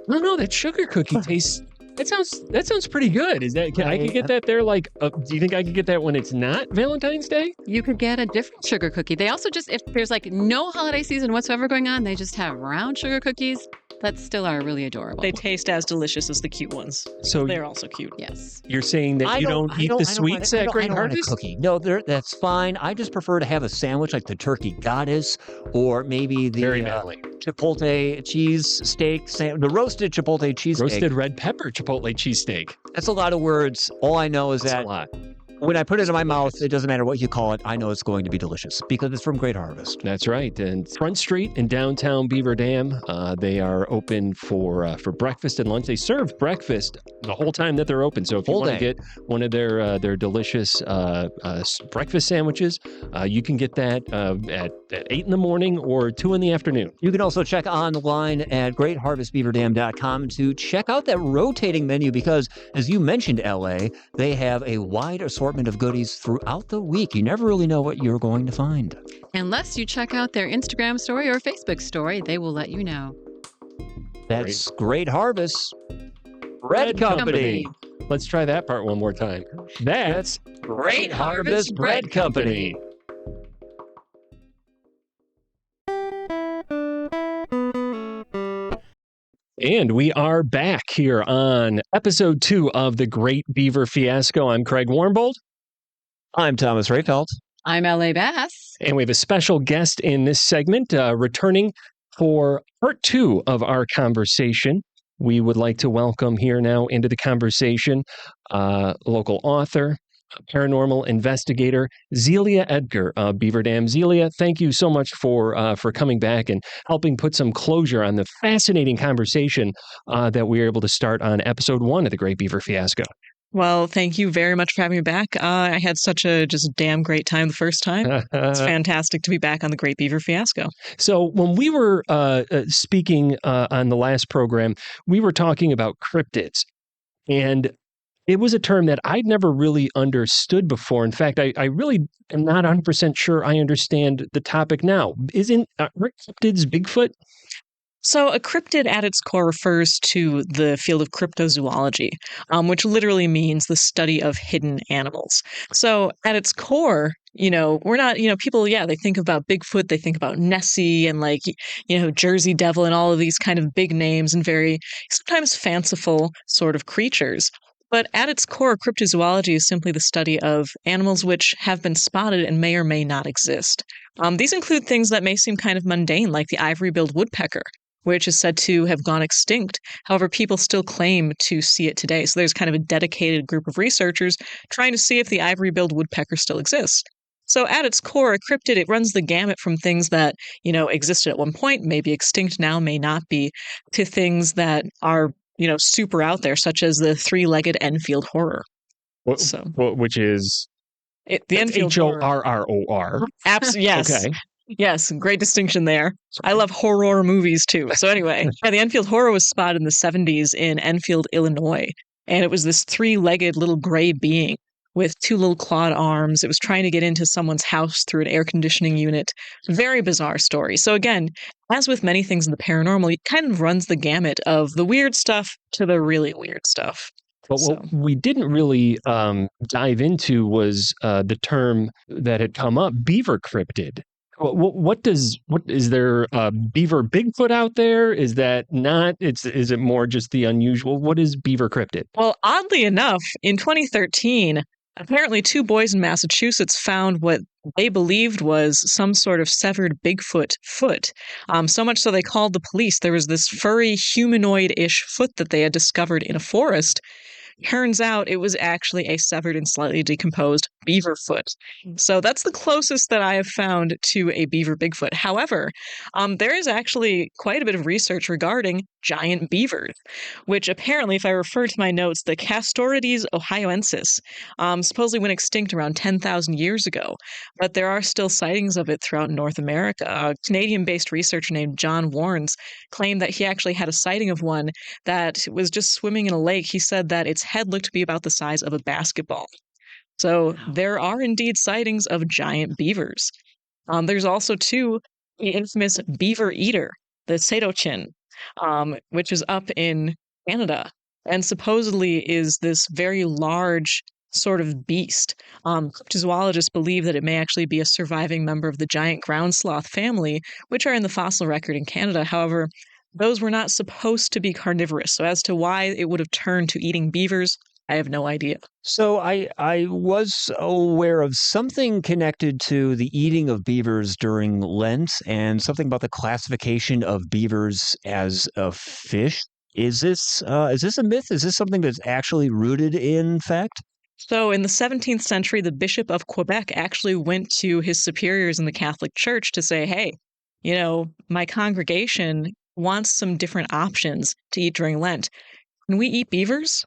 Speaker 1: I don't know. That sugar cookie tastes. That sounds pretty good. Is that? I could get that there. Like, do you think I could get that when it's not Valentine's Day?
Speaker 2: You could get a different sugar cookie. They also just, if there's like no holiday season whatsoever going on, they just have round sugar cookies that still are really adorable.
Speaker 6: They taste as delicious as the cute ones.
Speaker 1: So
Speaker 6: They're also cute.
Speaker 2: Yes.
Speaker 1: you're saying that you don't eat the sweets at Great Harvest?
Speaker 7: Cookie. No, that's fine. I just prefer to have a sandwich like the Turkey Goddess, or maybe the
Speaker 1: Very manly.
Speaker 7: Chipotle cheese steak, the roasted Chipotle cheese steak.
Speaker 1: Roasted red pepper chipotle cheesesteak.
Speaker 7: That's a lot of words. All I know is
Speaker 1: That's
Speaker 7: that
Speaker 1: a lot.
Speaker 7: when I put it in my mouth, it doesn't matter what you call it. I know it's going to be delicious because it's from Great Harvest.
Speaker 1: That's right. And Front Street in downtown Beaver Dam, they are open for breakfast and lunch. They serve breakfast the whole time that they're open. So if you
Speaker 7: Whole
Speaker 1: want to
Speaker 7: day.
Speaker 1: get one of their delicious breakfast sandwiches, you can get that at 8 in the morning or 2 in the afternoon.
Speaker 7: You can also check online at greatharvestbeaverdam.com to check out that rotating menu because, as you mentioned, LA, they have a wide assortment of goodies throughout the week. You never really know what you're going to find.
Speaker 2: Unless you check out their Instagram story or Facebook story, they will let you know.
Speaker 7: That's Great Harvest Bread Company.
Speaker 1: Let's try that part one more time. That's
Speaker 7: Great Harvest Bread Company.
Speaker 1: And we are back here on episode 2 of the Great Beaver Fiasco. I'm Craig Warmbold.
Speaker 7: I'm Thomas Rayfeld.
Speaker 2: I'm LA Bass.
Speaker 1: And we have a special guest in this segment, returning for part 2 of our conversation. We would like to welcome here now into the conversation local author, paranormal investigator, Zelia Edgar of Beaver Dam. Zelia, thank you so much for coming back and helping put some closure on the fascinating conversation that we were able to start on episode 1 of the Great Beaver Fiasco.
Speaker 6: Well, thank you very much for having me back. I had such a just damn great time the first time. It's fantastic to be back on the Great Beaver Fiasco.
Speaker 1: So when we were speaking on the last program, we were talking about cryptids, and it was a term that I'd never really understood before. In fact, I really am not 100% sure I understand the topic now. Isn't cryptids Bigfoot?
Speaker 6: So a cryptid at its core refers to the field of cryptozoology, which literally means the study of hidden animals. So at its core, we're not, people, they think about Bigfoot, they think about Nessie and Jersey Devil and all of these kind of big names and very sometimes fanciful sort of creatures. But at its core, cryptozoology is simply the study of animals which have been spotted and may or may not exist. These include things that may seem kind of mundane, like the ivory-billed woodpecker, which is said to have gone extinct. However, people still claim to see it today. So there's kind of a dedicated group of researchers trying to see if the ivory-billed woodpecker still exists. So at its core, a cryptid, it runs the gamut from things that, existed at one point, may be extinct now, may not be, to things that are, super out there, such as the three-legged Enfield horror.
Speaker 1: Which is
Speaker 6: the Enfield
Speaker 1: Horror.
Speaker 6: Absolutely, yes.
Speaker 1: Okay.
Speaker 6: Yes, great distinction there. I love horror movies too. So anyway, the Enfield horror was spotted in the 70s in Enfield, Illinois. And it was this three-legged little gray being with 2 little clawed arms. It was trying to get into someone's house through an air conditioning unit. Very bizarre story. So again, as with many things in the paranormal, it kind of runs the gamut of the weird stuff to the really weird stuff.
Speaker 1: But what we didn't really dive into was the term that had come up, beaver cryptid. What is there beaver Bigfoot out there? Is that not? Is it more just the unusual? What is beaver cryptid?
Speaker 6: Well, oddly enough, in 2013, apparently 2 boys in Massachusetts found what they believed was some sort of severed Bigfoot foot. So much so they called the police. There was this furry humanoid-ish foot that they had discovered in a forest. Turns out it was actually a severed and slightly decomposed beaver foot. So that's the closest that I have found to a beaver Bigfoot. However, there is actually quite a bit of research regarding giant beavers, which apparently, if I refer to my notes, the Castorides ohioensis supposedly went extinct around 10,000 years ago, but there are still sightings of it throughout North America. A Canadian-based researcher named John Warnes claimed that he actually had a sighting of one that was just swimming in a lake. He said that its head looked to be about the size of a basketball. So there are indeed sightings of giant beavers. There's also, too, the infamous beaver eater, the Sadochin, which is up in Canada, and supposedly is this very large sort of beast. Cryptozoologists believe that it may actually be a surviving member of the giant ground sloth family, which are in the fossil record in Canada. However, those were not supposed to be carnivorous. So as to why it would have turned to eating beavers, I have no idea.
Speaker 7: So I was aware of something connected to the eating of beavers during Lent and something about the classification of beavers as a fish. Is this a myth? Is this something that's actually rooted in fact?
Speaker 6: So in the 17th century, the Bishop of Quebec actually went to his superiors in the Catholic Church to say, hey, my congregation wants some different options to eat during Lent. Can we eat beavers?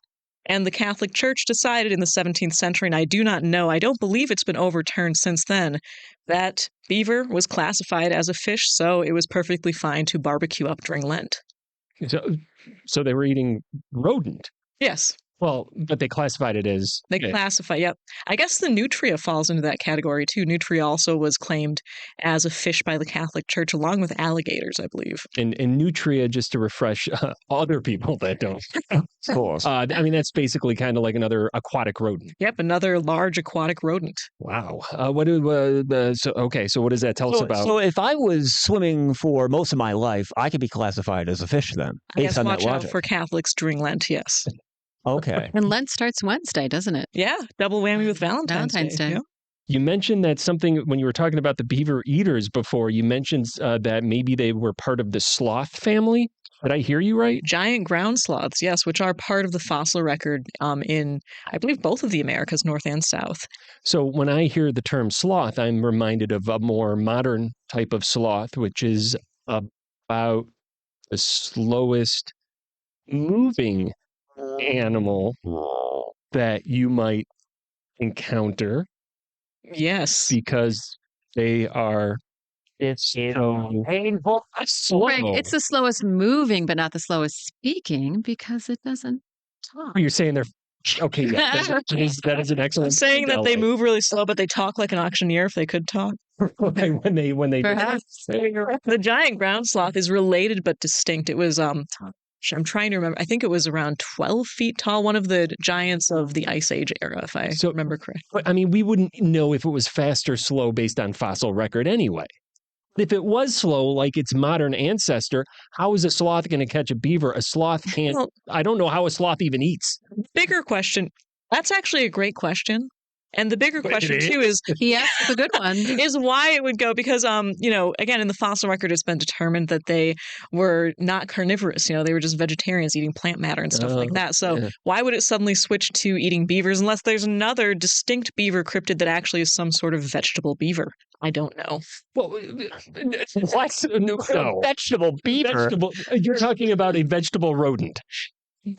Speaker 6: And the Catholic Church decided in the 17th century, and I don't believe it's been overturned since then, that beaver was classified as a fish, so it was perfectly fine to barbecue up during Lent.
Speaker 1: So they were eating rodent.
Speaker 6: Yes.
Speaker 1: Well, but they classified it as...
Speaker 6: Yep. I guess the nutria falls into that category, too. Nutria also was claimed as a fish by the Catholic Church, along with alligators, I believe.
Speaker 1: And nutria, just to refresh other people that don't.
Speaker 7: Of course.
Speaker 1: That's basically kind of like another aquatic rodent.
Speaker 6: Yep, another large aquatic rodent.
Speaker 1: Wow. So what does that tell us about?
Speaker 7: So if I was swimming for most of my life, I could be classified as a fish then, based on that
Speaker 6: watch out
Speaker 7: logic.
Speaker 6: for Catholics during Lent, yes.
Speaker 7: Okay.
Speaker 2: And Lent starts Wednesday, doesn't it?
Speaker 6: Yeah, double whammy with Valentine's Day. Yeah.
Speaker 1: You mentioned that something when you were talking about the beaver eaters before, you mentioned that maybe they were part of the sloth family. Did I hear you right?
Speaker 6: Giant ground sloths, yes, which are part of the fossil record in, I believe, both of the Americas, North and South.
Speaker 1: So when I hear the term sloth, I'm reminded of a more modern type of sloth, which is about the slowest moving animal that you might encounter.
Speaker 6: Yes.
Speaker 1: Because they are... It's so painful.
Speaker 2: Slow. Right. It's the slowest moving, but not the slowest speaking because it doesn't talk.
Speaker 1: You're saying they're... Okay, yeah, that is an excellent...
Speaker 6: I'm saying that they move really slow, but they talk like an auctioneer if they could talk.
Speaker 1: Okay, when they
Speaker 2: Perhaps.
Speaker 6: The giant ground sloth is related but distinct. It was I'm trying to remember. I think it was around 12 feet tall, one of the giants of the Ice Age era, if I remember correctly.
Speaker 1: But, we wouldn't know if it was fast or slow based on fossil record anyway. If it was slow, like its modern ancestor, how is a sloth going to catch a beaver? A sloth can't... Well, I don't know how a sloth even eats.
Speaker 6: Bigger question. That's actually a great question. And the bigger question, too, is...
Speaker 2: Yes, it's a good one.
Speaker 6: Is why it would go, because, again, in the fossil record, it's been determined that they were not carnivorous. They were just vegetarians eating plant matter and stuff like that. So why would it suddenly switch to eating beavers unless there's another distinct beaver cryptid that actually is some sort of vegetable beaver? I don't know.
Speaker 1: Well, what? No.
Speaker 7: Vegetable beaver?
Speaker 1: You're talking about a vegetable rodent.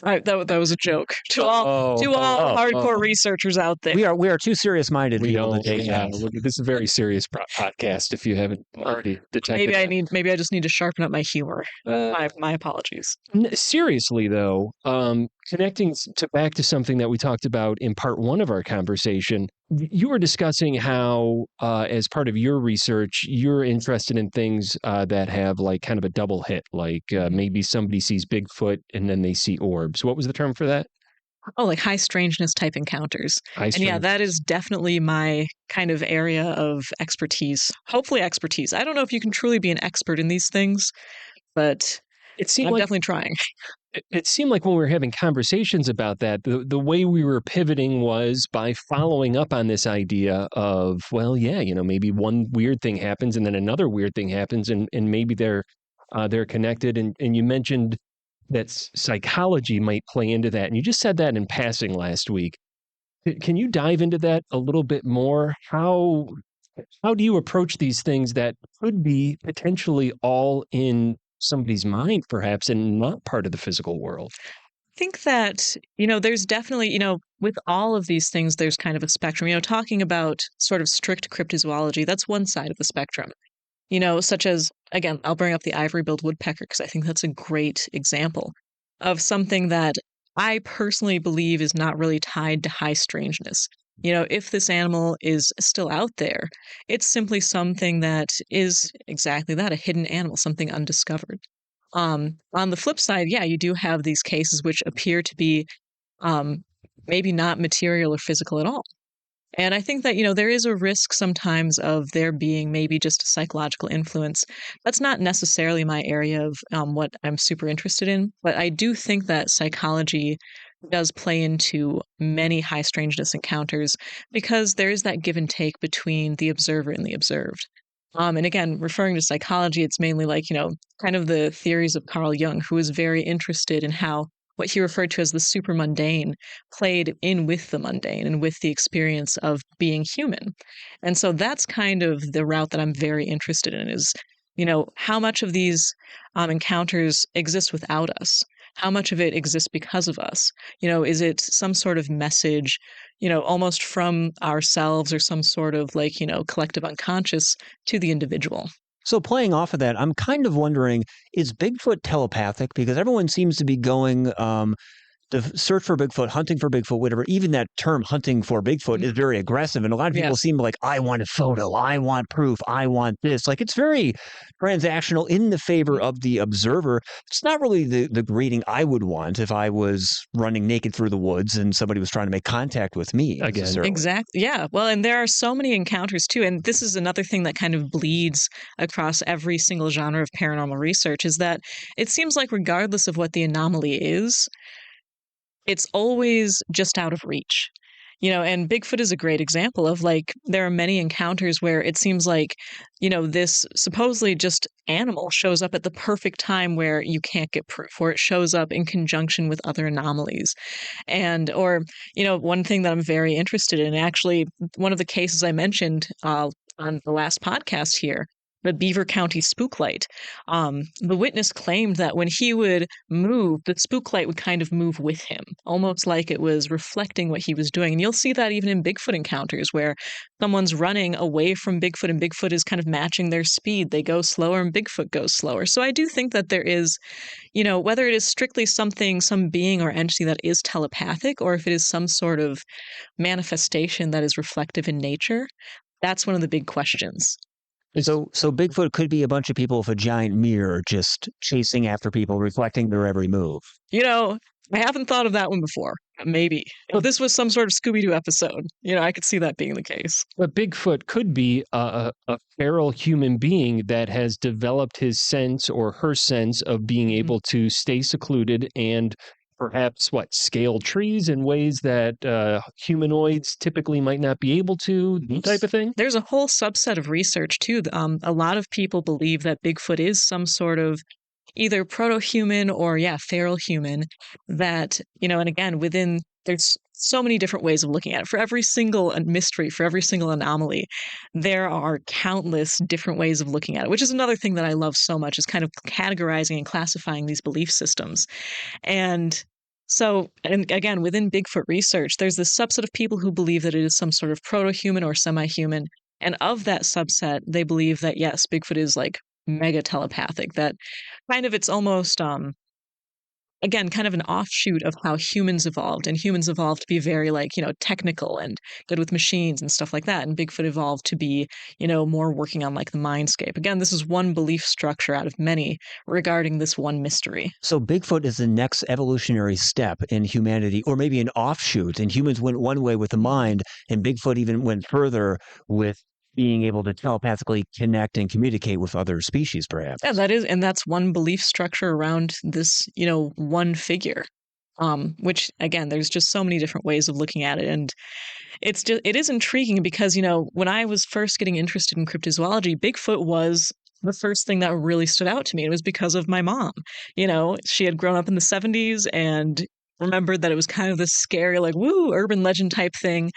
Speaker 6: That was a joke to all hardcore researchers out there.
Speaker 7: We are too serious-minded people to take that.
Speaker 1: This is a very serious podcast. If you haven't already detected,
Speaker 6: maybe I just need to sharpen up my humor. My apologies.
Speaker 1: Seriously, though, connecting back to something that we talked about in part one of our conversation, you were discussing how, as part of your research, you're interested in things that have like kind of a double hit, like maybe somebody sees Bigfoot and then they see orbs. What was the term for that?
Speaker 6: Oh, like high strangeness type encounters. And yeah, that is definitely my kind of area of expertise. Hopefully expertise. I don't know if you can truly be an expert in these things, but I'm definitely trying.
Speaker 1: It seemed like when we were having conversations about that, the way we were pivoting was by following up on this idea of, well, yeah, maybe one weird thing happens and then another weird thing happens and maybe they're connected. And you mentioned psychology might play into that. And you just said that in passing last week. Can you dive into that a little bit more? How do you approach these things that could be potentially all in somebody's mind, perhaps, and not part of the physical world?
Speaker 6: I think that, there's definitely, with all of these things, there's kind of a spectrum. Talking about sort of strict cryptozoology, that's one side of the spectrum. Such as, again, I'll bring up the ivory-billed woodpecker because I think that's a great example of something that I personally believe is not really tied to high strangeness. If this animal is still out there, it's simply something that is exactly that, a hidden animal, something undiscovered. On the flip side, yeah, you do have these cases which appear to be um, maybe not material or physical at all. And I think that, there is a risk sometimes of there being maybe just a psychological influence. That's not necessarily my area of what I'm super interested in, but I do think that psychology does play into many high strangeness encounters because there is that give and take between the observer and the observed. And again, referring to psychology, it's mainly like, kind of the theories of Carl Jung, who was very interested in how what he referred to as the super mundane played in with the mundane and with the experience of being human. And so that's kind of the route that I'm very interested in is, how much of these encounters exist without us? How much of it exists because of us? Is it some sort of message, almost from ourselves or some sort of like, collective unconscious to the individual?
Speaker 7: So playing off of that, I'm kind of wondering, is Bigfoot telepathic? Because everyone seems to be going the search for Bigfoot, hunting for Bigfoot, whatever, even that term hunting for Bigfoot is very aggressive. And a lot of people
Speaker 6: Yes.
Speaker 7: seem like, I want a photo, I want proof, I want this. Like it's very transactional in the favor of the observer. It's not really the greeting I would want if I was running naked through the woods and somebody was trying to make contact with me.
Speaker 1: Again.
Speaker 7: necessarily.
Speaker 6: Exactly. Yeah. Well, and there are so many encounters too. And this is another thing that kind of bleeds across every single genre of paranormal research is that it seems like regardless of what the anomaly is, it's always just out of reach. And Bigfoot is a great example of like, there are many encounters where it seems like, this supposedly just animal shows up at the perfect time where you can't get proof, or it shows up in conjunction with other anomalies. Or, one thing that I'm very interested in, actually, one of the cases I mentioned on the last podcast here, the Beaver County spook light. The witness claimed that when he would move, the spook light would kind of move with him, almost like it was reflecting what he was doing. And you'll see that even in Bigfoot encounters where someone's running away from Bigfoot and Bigfoot is kind of matching their speed. They go slower and Bigfoot goes slower. So I do think that there is, whether it is strictly something, some being or entity that is telepathic, or if it is some sort of manifestation that is reflective in nature, that's one of the big questions.
Speaker 7: So Bigfoot could be a bunch of people with a giant mirror just chasing after people, reflecting their every move.
Speaker 6: I haven't thought of that one before. Maybe. If this was some sort of Scooby-Doo episode, I could see that being the case.
Speaker 1: But Bigfoot could be a feral human being that has developed his sense or her sense of being able to stay secluded and perhaps scale trees in ways that humanoids typically might not be able to, type of thing.
Speaker 6: There's a whole subset of research too. A lot of people believe that Bigfoot is some sort of either proto-human or feral human that, and again, there's so many different ways of looking at it. For every single mystery, for every single anomaly, there are countless different ways of looking at it, which is another thing that I love so much, is kind of categorizing and classifying these belief systems. And so, and again, within Bigfoot research, there's this subset of people who believe that it is some sort of proto-human or semi-human. And of that subset, they believe that, yes, Bigfoot is like mega telepathic, that kind of it's almost again, kind of an offshoot of how humans evolved. And humans evolved to be very technical and good with machines and stuff like that. And Bigfoot evolved to be, more working on the mindscape. Again, this is one belief structure out of many regarding this one mystery.
Speaker 7: So Bigfoot is the next evolutionary step in humanity, or maybe an offshoot. And humans went one way with the mind, and Bigfoot even went further with being able to telepathically connect and communicate with other species, perhaps.
Speaker 6: Yeah, that's one belief structure around this, one figure. Which again, there's just so many different ways of looking at it. And it is intriguing because, when I was first getting interested in cryptozoology, Bigfoot was the first thing that really stood out to me. It was because of my mom. She had grown up in the 70s and remembered that it was kind of this scary, like, woo, urban legend type thing.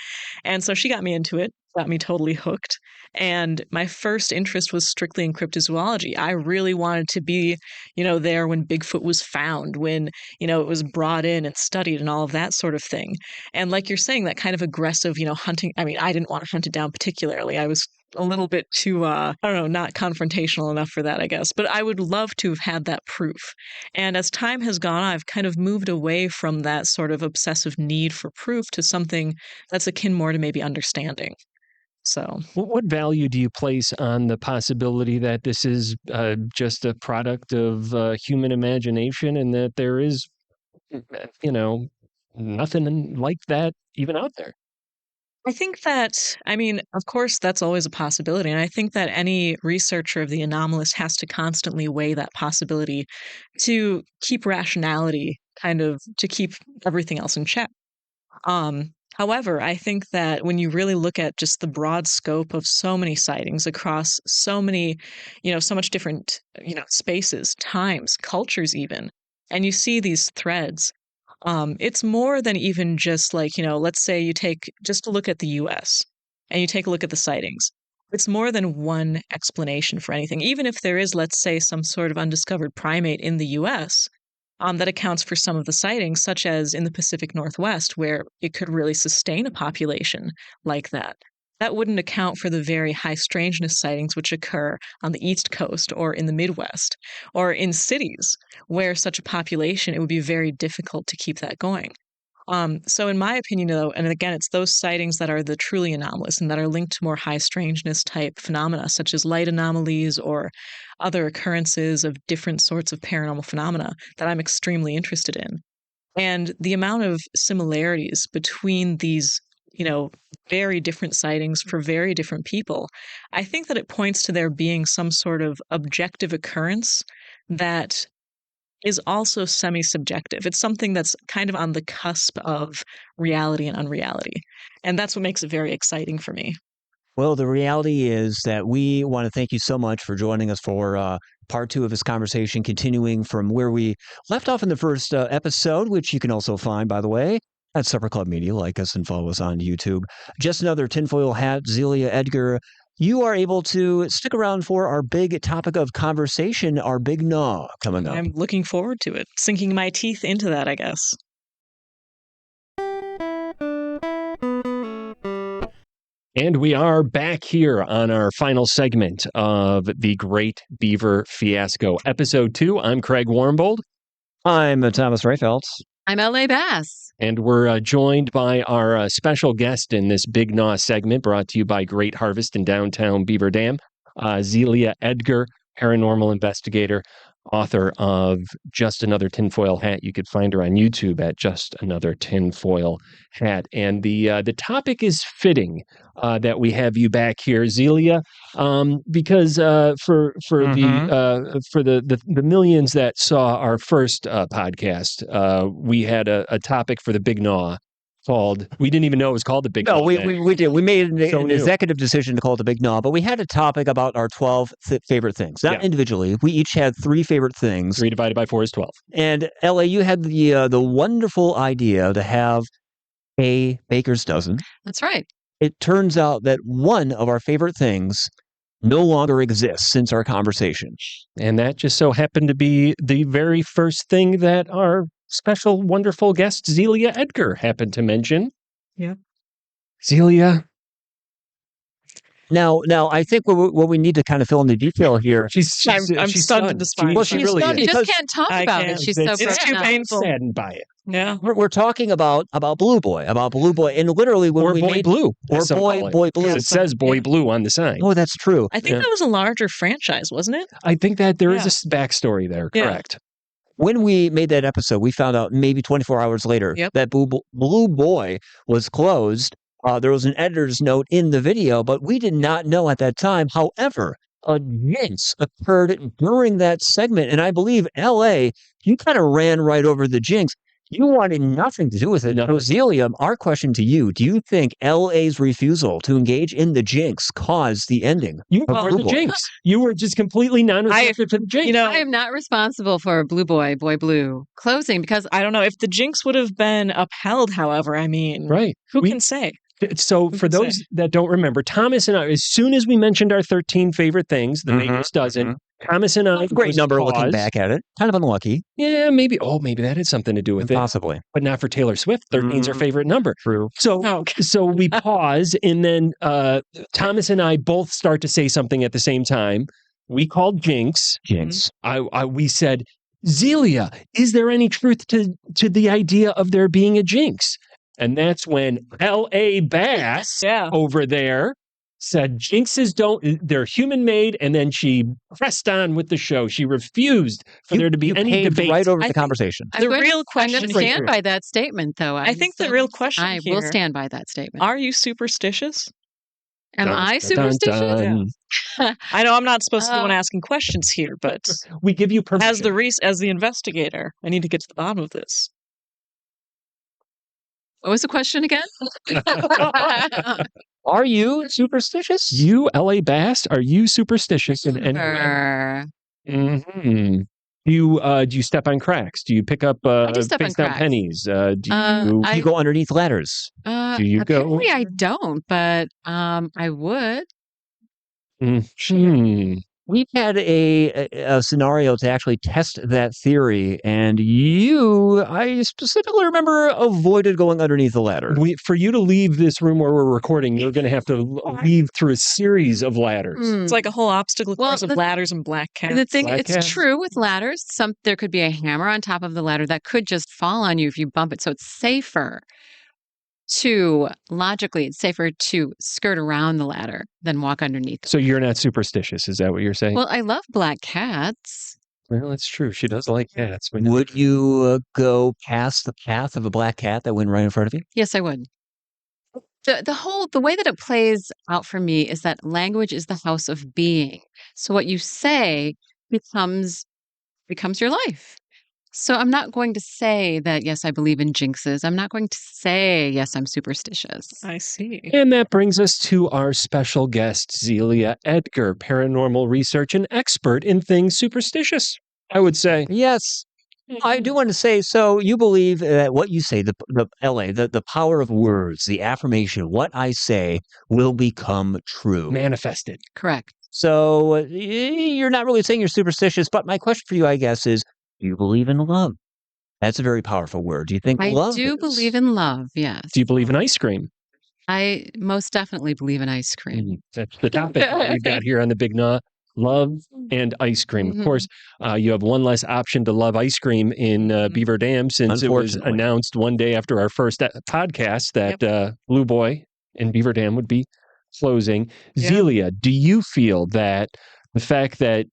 Speaker 6: And so she got me into it, got me totally hooked. And my first interest was strictly in cryptozoology. I really wanted to be, there when Bigfoot was found, when, it was brought in and studied and all of that sort of thing. And like you're saying, that kind of aggressive, hunting. I mean, I didn't want to hunt it down particularly. I was a little bit too, I don't know, not confrontational enough for that, I guess. But I would love to have had that proof. And as time has gone on, I've kind of moved away from that sort of obsessive need for proof to something that's akin more to maybe understanding. So,
Speaker 1: what value do you place on the possibility that this is just a product of human imagination and that there is, nothing like that even out there?
Speaker 6: I think that, of course, that's always a possibility. And I think that any researcher of the anomalous has to constantly weigh that possibility to keep rationality to keep everything else in check. However, I think that when you really look at just the broad scope of so many sightings across so many, so much different, spaces, times, cultures, even, and you see these threads, it's more than even just like, let's say you take just a look at the US and you take a look at the sightings. It's more than one explanation for anything. Even if there is, let's say, some sort of undiscovered primate in the US, that accounts for some of the sightings, such as in the Pacific Northwest, where it could really sustain a population like that. That wouldn't account for the very high strangeness sightings which occur on the East Coast or in the Midwest or in cities where such a population, it would be very difficult to keep that going. So in my opinion, though, and again, it's those sightings that are the truly anomalous and that are linked to more high strangeness type phenomena, such as light anomalies or other occurrences of different sorts of paranormal phenomena that I'm extremely interested in. And the amount of similarities between these, very different sightings for very different people, I think that it points to there being some sort of objective occurrence that is also semi-subjective. It's something that's kind of on the cusp of reality and unreality. And that's what makes it very exciting for me.
Speaker 7: Well, the reality is that we want to thank you so much for joining us for part 2 of this conversation, continuing from where we left off in the first episode, which you can also find, by the way, at Supper Club Media. Like us and follow us on YouTube. Just another tinfoil hat, Zelia Edgar. You are able to stick around for our big topic of conversation, our Big Gnaw coming up.
Speaker 6: I'm looking forward to it, sinking my teeth into that, I guess.
Speaker 1: And we are back here on our final segment of the Great Beaver Fiasco, Episode 2. I'm Craig Warmbold.
Speaker 7: I'm Thomas Rayfelt.
Speaker 2: I'm L.A. Bass.
Speaker 1: And we're joined by our special guest in this Big Gnaw segment, brought to you by Great Harvest in downtown Beaver Dam, Zelia Edgar, paranormal investigator, author of Just Another Tinfoil Hat. You could find her on YouTube at Just Another Tinfoil Hat. And the topic is fitting that we have you back here, Zelia, because for the millions that saw our first podcast, we had a topic for the Big Gnaw called, we didn't even know it was called the Big Gnaw.
Speaker 7: No, we did. We made an executive decision to call it the Big Gnaw, but we had a topic about our 12 favorite things. Not individually. We each had 3 favorite things.
Speaker 1: 3 divided by 4 is 12.
Speaker 7: And L.A., you had the wonderful idea to have a baker's dozen.
Speaker 2: That's right.
Speaker 7: It turns out that one of our favorite things no longer exists since our conversation.
Speaker 1: And that just so happened to be the very first thing that our special, wonderful guest, Zelia Edgar, happened to mention.
Speaker 6: Yeah.
Speaker 1: Zelia.
Speaker 7: Now, I think what we need to kind of fill in the detail here.
Speaker 6: I'm stunned at this point.
Speaker 7: Well, she's
Speaker 1: really
Speaker 7: stunned
Speaker 2: She
Speaker 7: because
Speaker 2: just can't talk about it. She's so
Speaker 6: It's too
Speaker 2: broken up.
Speaker 6: painful.
Speaker 1: Saddened by it.
Speaker 6: Yeah.
Speaker 7: we're talking about Blue Boy, and literally when
Speaker 1: Or
Speaker 7: we
Speaker 1: Boy
Speaker 7: made
Speaker 1: Blue.
Speaker 7: or
Speaker 1: as some call it.
Speaker 7: Boy Blue.
Speaker 1: Because it says Boy
Speaker 6: Yeah.
Speaker 1: Blue on the sign.
Speaker 7: Oh, that's true.
Speaker 6: I think that was a larger franchise, wasn't it?
Speaker 1: I think that there is a backstory there.
Speaker 6: Yeah.
Speaker 1: Correct.
Speaker 7: When we made that episode, we found out maybe 24 hours later that Blue Boy was closed. There was an editor's note in the video, but we did not know at that time. However, a jinx occurred during that segment, and I believe, L.A., you kind of ran right over the jinx. You wanted nothing to do with it. So, Zelia, our question to you, do you think LA's refusal to engage in the jinx caused the ending?
Speaker 1: You are the jinx. You were just completely non-receptive to the jinx.
Speaker 2: I am not responsible for Blue Boy Blue closing because
Speaker 6: I don't know if the jinx would have been upheld. However, I mean,
Speaker 1: right?
Speaker 6: Who can say?
Speaker 1: So for those that don't remember, Thomas and I, as soon as we mentioned our 13 favorite things, the Vegas dozen, Thomas and I,
Speaker 7: great number looking back at it. Kind of unlucky.
Speaker 1: Yeah, maybe. Oh, maybe that had something to do with it.
Speaker 7: Possibly.
Speaker 1: But not for Taylor Swift. 13's her favorite number.
Speaker 7: True.
Speaker 1: So we pause, and then Thomas and I both start to say something at the same time. We called jinx.
Speaker 7: Jinx.
Speaker 1: We said, Zelia, is there any truth to the idea of there being a jinx? And that's when L.A. Bass over there said jinxes they're human made. And then she pressed on with the show. She refused for there to be any debate.
Speaker 7: Right over the conversation.
Speaker 6: The real question.
Speaker 2: I'm going to stand by that statement, though.
Speaker 6: I think the real question
Speaker 2: I will stand by that statement.
Speaker 6: Are you superstitious?
Speaker 2: Am I superstitious?
Speaker 6: I know I'm not supposed to be the one asking questions here, but
Speaker 1: we give you permission.
Speaker 6: As the investigator, I need to get to the bottom of this.
Speaker 2: What was the question again?
Speaker 1: Are you superstitious? You, L.A. Bass, are you superstitious in any way? Do you step on cracks? Do you pick up face down pennies? Do you go underneath ladders? Do you go?
Speaker 2: Apparently I don't, but I would.
Speaker 7: We've had a scenario to actually test that theory, and I specifically remember, avoided going underneath the ladder.
Speaker 1: For you to leave this room where we're recording, you're going to have to leave through a series of ladders.
Speaker 6: It's like a whole obstacle course of ladders and black cats.
Speaker 2: The thing, it's true with ladders. There could be a hammer on top of the ladder that could just fall on you if you bump it, so it's safer. Logically, it's safer to skirt around the ladder than walk underneath.
Speaker 1: So you're not superstitious, is that what you're saying?
Speaker 2: Well, I love black cats.
Speaker 1: Well, that's true. She does like cats.
Speaker 7: Would you go past the path of a black cat that went right in front of you?
Speaker 2: Yes, I would. The way that it plays out for me is that language is the house of being. So what you say becomes your life. So I'm not going to say that, yes, I believe in jinxes. I'm not going to say, yes, I'm superstitious.
Speaker 6: I see.
Speaker 1: And that brings us to our special guest, Zelia Edgar, paranormal research and expert in things superstitious, I would say.
Speaker 7: Yes. I do want to say, so you believe that what you say, the power of words, the affirmation, what I say will become true.
Speaker 1: Manifested.
Speaker 2: Correct.
Speaker 7: So you're not really saying you're superstitious, but my question for you, I guess, is, do you believe in love? That's a very powerful word. Do you think love?
Speaker 2: I do believe in love, yes.
Speaker 1: Do you believe in ice cream?
Speaker 2: I most definitely believe in ice cream.
Speaker 1: That's the topic we've got here on the Big Gnaw. Love and ice cream. Of course, you have one less option to love ice cream in Beaver Dam, since it was announced one day after our first podcast that Blue Boy in Beaver Dam would be closing. Zelia, do you feel that the fact that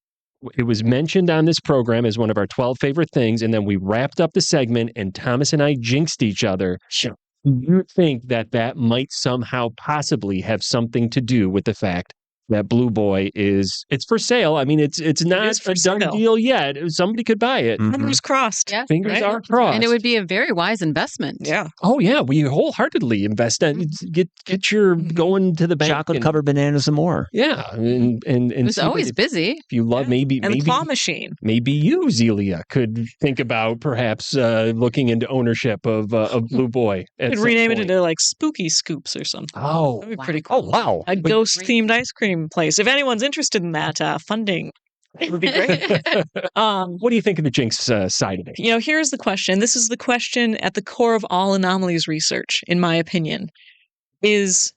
Speaker 1: it was mentioned on this program as one of our 12 favorite things, and then we wrapped up the segment and Thomas and I jinxed each other, do you think that might somehow possibly have something to do with the fact that Blue Boy it's for sale? I mean, it's not a done deal yet. Somebody could buy it.
Speaker 6: Fingers crossed.
Speaker 2: Yes,
Speaker 1: Fingers are crossed.
Speaker 2: And it would be a very wise investment.
Speaker 6: Yeah.
Speaker 1: Oh yeah, we wholeheartedly invest in get your going to the bank.
Speaker 7: Chocolate covered bananas and more.
Speaker 1: Yeah, and
Speaker 2: it was always busy.
Speaker 1: If you love, maybe
Speaker 6: the claw machine.
Speaker 1: Maybe you, Zelia, could think about perhaps looking into ownership of Blue Boy.
Speaker 6: Could rename it into like Spooky Scoops or something.
Speaker 1: Oh,
Speaker 6: that'd be pretty cool.
Speaker 1: Oh wow,
Speaker 6: a ghost themed ice cream place. If anyone's interested in that, funding would be great.
Speaker 1: What do you think of the jinx side of it?
Speaker 6: Here's the question. This is the question at the core of all anomalies research, in my opinion, is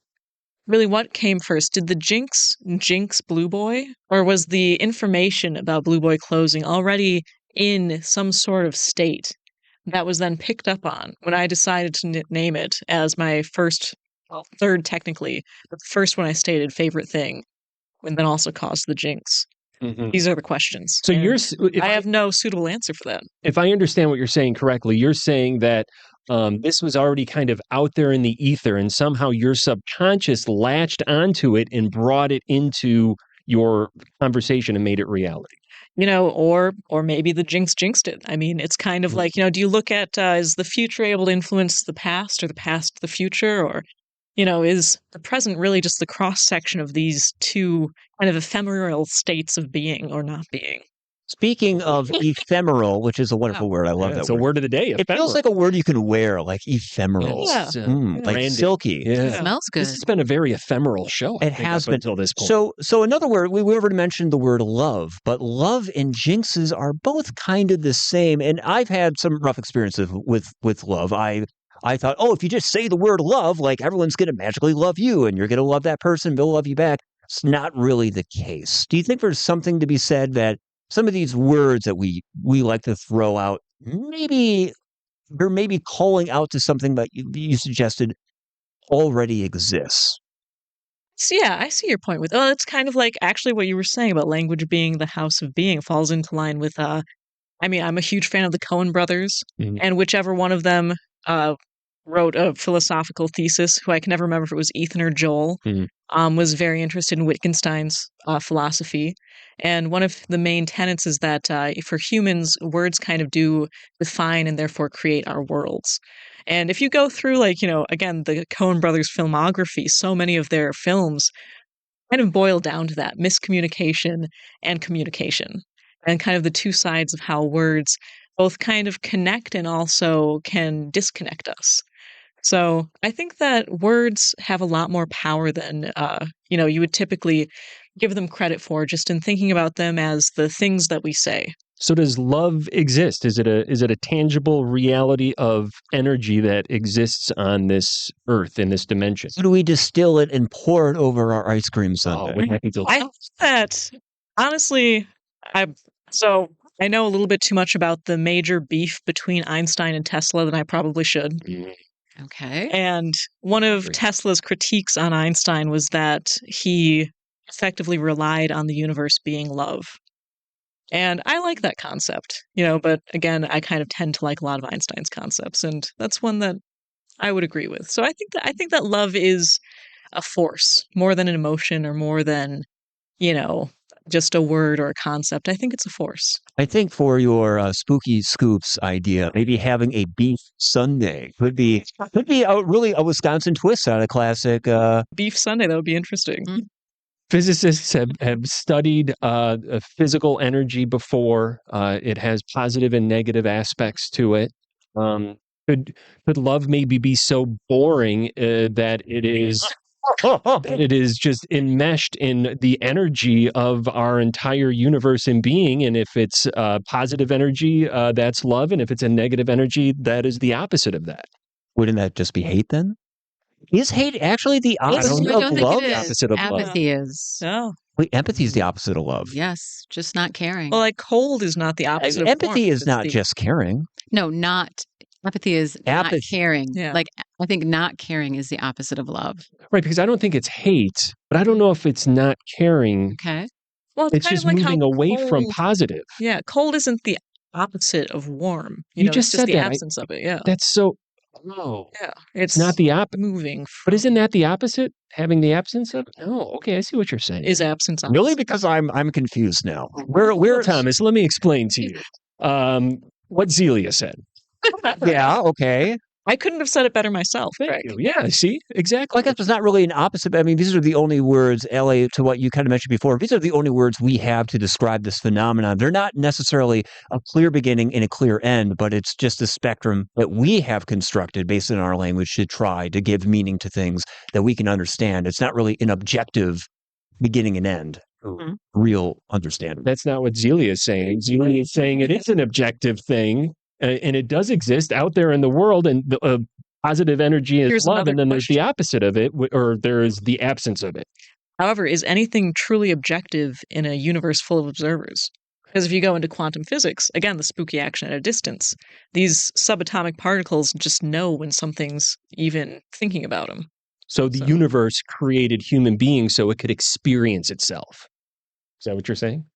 Speaker 6: really what came first. Did the jinx Blue Boy, or was the information about Blue Boy closing already in some sort of state that was then picked up on when I decided to name it as my third technically, but the first one I stated favorite thing, and then also caused the jinx? These are the questions.
Speaker 1: So
Speaker 6: I have no suitable answer for that.
Speaker 1: If I understand what you're saying correctly, you're saying that this was already kind of out there in the ether, and somehow your subconscious latched onto it and brought it into your conversation and made it reality.
Speaker 6: or maybe the jinx jinxed it. I mean, it's kind of like, do you look at is the future able to influence the past or the past the future? Or, is the present really just the cross section of these two kind of ephemeral states of being or not being?
Speaker 7: Speaking of ephemeral, which is a wonderful word. I love that
Speaker 1: It's a
Speaker 7: word.
Speaker 1: word of the day.
Speaker 7: It feels like a word you can wear, like ephemeral.
Speaker 1: Yes,
Speaker 7: Like
Speaker 1: branding.
Speaker 7: silky.
Speaker 1: Yeah.
Speaker 2: Smells good.
Speaker 1: This has been a very ephemeral show. I
Speaker 7: It
Speaker 1: think,
Speaker 7: has
Speaker 1: up
Speaker 7: been.
Speaker 1: until this point.
Speaker 7: So another word, we already mentioned the word love, but love and jinxes are both kind of the same. And I've had some rough experiences with love. I thought, if you just say the word love, like everyone's going to magically love you and you're going to love that person, they'll love you back. It's not really the case. Do you think there's something to be said that some of these words that we like to throw out, maybe they're calling out to something that you suggested already exists?
Speaker 6: So yeah, I see your point with, it's kind of like actually what you were saying about language being the house of being falls into line with, I'm a huge fan of the Coen brothers, and whichever one of them wrote a philosophical thesis, who I can never remember if it was Ethan or Joel, was very interested in Wittgenstein's philosophy. And one of the main tenets is that for humans, words kind of do define and therefore create our worlds. And if you go through, again, the Coen brothers' filmography, so many of their films kind of boil down to that miscommunication and communication, and kind of the two sides of how words both kind of connect and also can disconnect us. So I think that words have a lot more power than, you would typically give them credit for, just in thinking about them as the things that we say.
Speaker 1: So does love exist? Is it a tangible reality of energy that exists on this earth in this dimension?
Speaker 7: So do we distill it and pour it over our ice cream sundae?
Speaker 6: I think that honestly, I know a little bit too much about the major beef between Einstein and Tesla than I probably should.
Speaker 2: Okay.
Speaker 6: And one of Tesla's critiques on Einstein was that he effectively relied on the universe being love. And I like that concept, but again, I kind of tend to like a lot of Einstein's concepts, and that's one that I would agree with. So I think that love is a force more than an emotion or more than, just a word or a concept. I think it's a force.
Speaker 7: I think for your spooky scoops idea, maybe having a beef sundae could be really a Wisconsin twist on a classic
Speaker 6: beef sundae. That would be interesting.
Speaker 1: Physicists have studied physical energy before. It has positive and negative aspects to it. Could love maybe be so boring that it is just enmeshed in the energy of our entire universe and being? And if it's positive energy, that's love. And if it's a negative energy, that is the opposite of that.
Speaker 7: Wouldn't that just be hate then? Is hate actually the opposite of love?
Speaker 1: Opposite of
Speaker 2: Apathy is.
Speaker 6: Oh.
Speaker 7: Wait, empathy is the opposite of love.
Speaker 2: Yes, just not caring.
Speaker 6: Well, cold is not the opposite of
Speaker 7: empathy
Speaker 6: warmth.
Speaker 7: is not just caring.
Speaker 2: No, not. Apathy is not caring.
Speaker 6: Yeah.
Speaker 2: I think not caring is the opposite of love.
Speaker 1: Right, because I don't think it's hate, but I don't know if it's not caring.
Speaker 2: Okay.
Speaker 6: Well,
Speaker 1: it's just moving away from positive.
Speaker 6: Yeah, cold isn't the opposite of warm.
Speaker 1: You just said
Speaker 6: the
Speaker 1: that.
Speaker 6: absence of it. Yeah.
Speaker 1: That's so. Oh.
Speaker 6: Yeah.
Speaker 1: It's not the opposite.
Speaker 6: Moving.
Speaker 1: But isn't that the opposite? Having the absence of? No. Okay, I see what you're saying.
Speaker 6: Is absence opposite?
Speaker 7: Really? Because I'm confused now.
Speaker 1: Where Thomas, let me explain to you what Zelia said.
Speaker 7: Yeah, okay.
Speaker 6: I couldn't have said it better myself.
Speaker 1: Thank you. Yeah, see? Exactly.
Speaker 7: I guess it's not really an opposite. I mean, these are the only words, LA, to what you kind of mentioned before, these are the only words we have to describe this phenomenon. They're not necessarily a clear beginning and a clear end, but it's just a spectrum that we have constructed based on our language to try to give meaning to things that we can understand. It's not really an objective beginning and end. Real understanding.
Speaker 1: That's not what Zelia is saying. Zelia is saying it is an objective thing. And it does exist out there in the world, and the positive energy is love, and then there's the opposite of it, or there's the absence of it.
Speaker 6: However, is anything truly objective in a universe full of observers? Because if you go into quantum physics, again, the spooky action at a distance, these subatomic particles just know when something's even thinking about them.
Speaker 1: So the universe created human beings so it could experience itself. Is that what you're saying?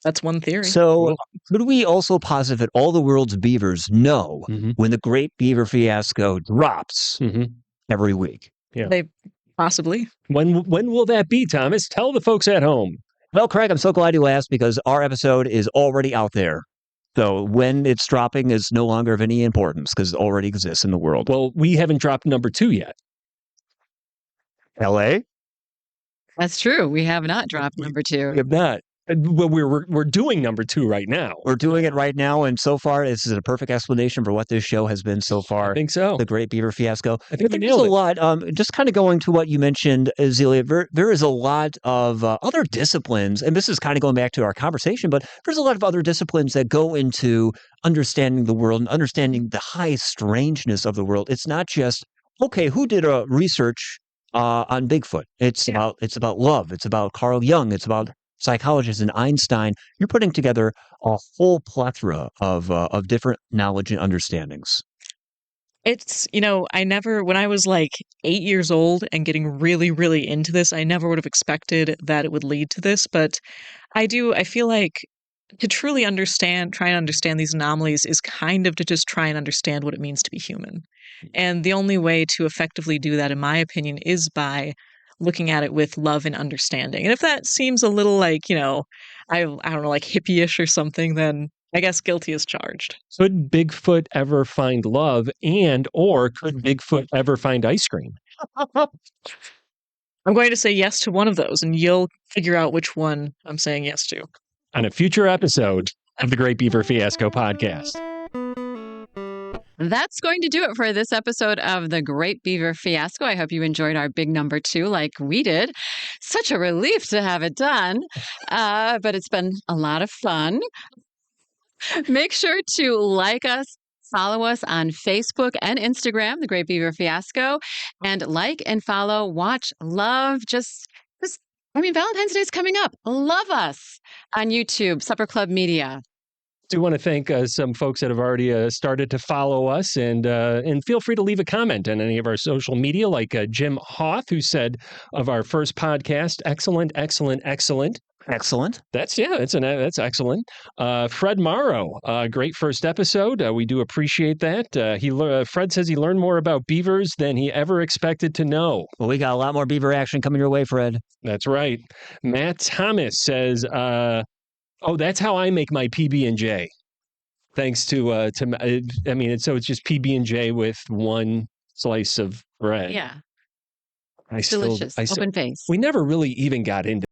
Speaker 6: That's one theory.
Speaker 7: So could we also posit that all the world's beavers know when the Great Beaver Fiasco drops every week?
Speaker 1: Yeah.
Speaker 6: They possibly.
Speaker 1: When will that be, Thomas? Tell the folks at home.
Speaker 7: Well, Craig, I'm so glad you asked because our episode is already out there. So when it's dropping is no longer of any importance because it already exists in the world.
Speaker 1: Well, we haven't dropped number 2 yet.
Speaker 7: LA?
Speaker 2: That's true. We have not dropped number 2.
Speaker 1: We have not. Well, we're doing number 2 right now.
Speaker 7: We're doing it right now, and so far, this is a perfect explanation for what this show has been so far.
Speaker 1: I think so.
Speaker 7: The Great Beaver Fiasco.
Speaker 1: I think we
Speaker 7: There's
Speaker 1: nailed
Speaker 7: a lot. Just kind of going to what you mentioned, Zelia. There is a lot of other disciplines, and this is kind of going back to our conversation. But there's a lot of other disciplines that go into understanding the world and understanding the high strangeness of the world. It's not just okay. Who did a research on Bigfoot? It's about love. It's about Carl Jung. It's about psychologists and Einstein. You're putting together a whole plethora of different knowledge and understandings.
Speaker 6: It's, when I was like 8 years old and getting really, really into this, I never would have expected that it would lead to this. But I feel like to truly try and understand these anomalies is kind of to just try and understand what it means to be human. And the only way to effectively do that, in my opinion, is by looking at it with love and understanding. And if that seems a little like, I don't know, like hippie-ish or something, then I guess guilty as charged.
Speaker 1: Could Bigfoot ever find love or could Bigfoot ever find ice cream?
Speaker 6: I'm going to say yes to one of those, and you'll figure out which one I'm saying yes to.
Speaker 1: On a future episode of the Great Beaver Fiasco podcast.
Speaker 2: That's going to do it for this episode of the Great Beaver Fiasco. I hope you enjoyed our big number 2 like we did. Such a relief to have it done, but it's been a lot of fun. Make sure to like us, follow us on Facebook and Instagram, The Great Beaver Fiasco, and like and follow, watch, love, Valentine's Day is coming up. Love us on YouTube, Supper Club Media.
Speaker 1: Do want to thank some folks that have already started to follow us, and feel free to leave a comment on any of our social media, like Jim Hoth, who said of our first podcast, excellent, excellent, excellent.
Speaker 7: Excellent.
Speaker 1: That's excellent. Fred Morrow, great first episode. We do appreciate that. Fred says he learned more about beavers than he ever expected to know.
Speaker 7: Well, we got a lot more beaver action coming your way, Fred.
Speaker 1: That's right. Matt Thomas says, that's how I make my PB&J. Thanks to it's just PB&J with one slice of bread.
Speaker 2: Yeah. Delicious. Open face.
Speaker 1: We never really even got into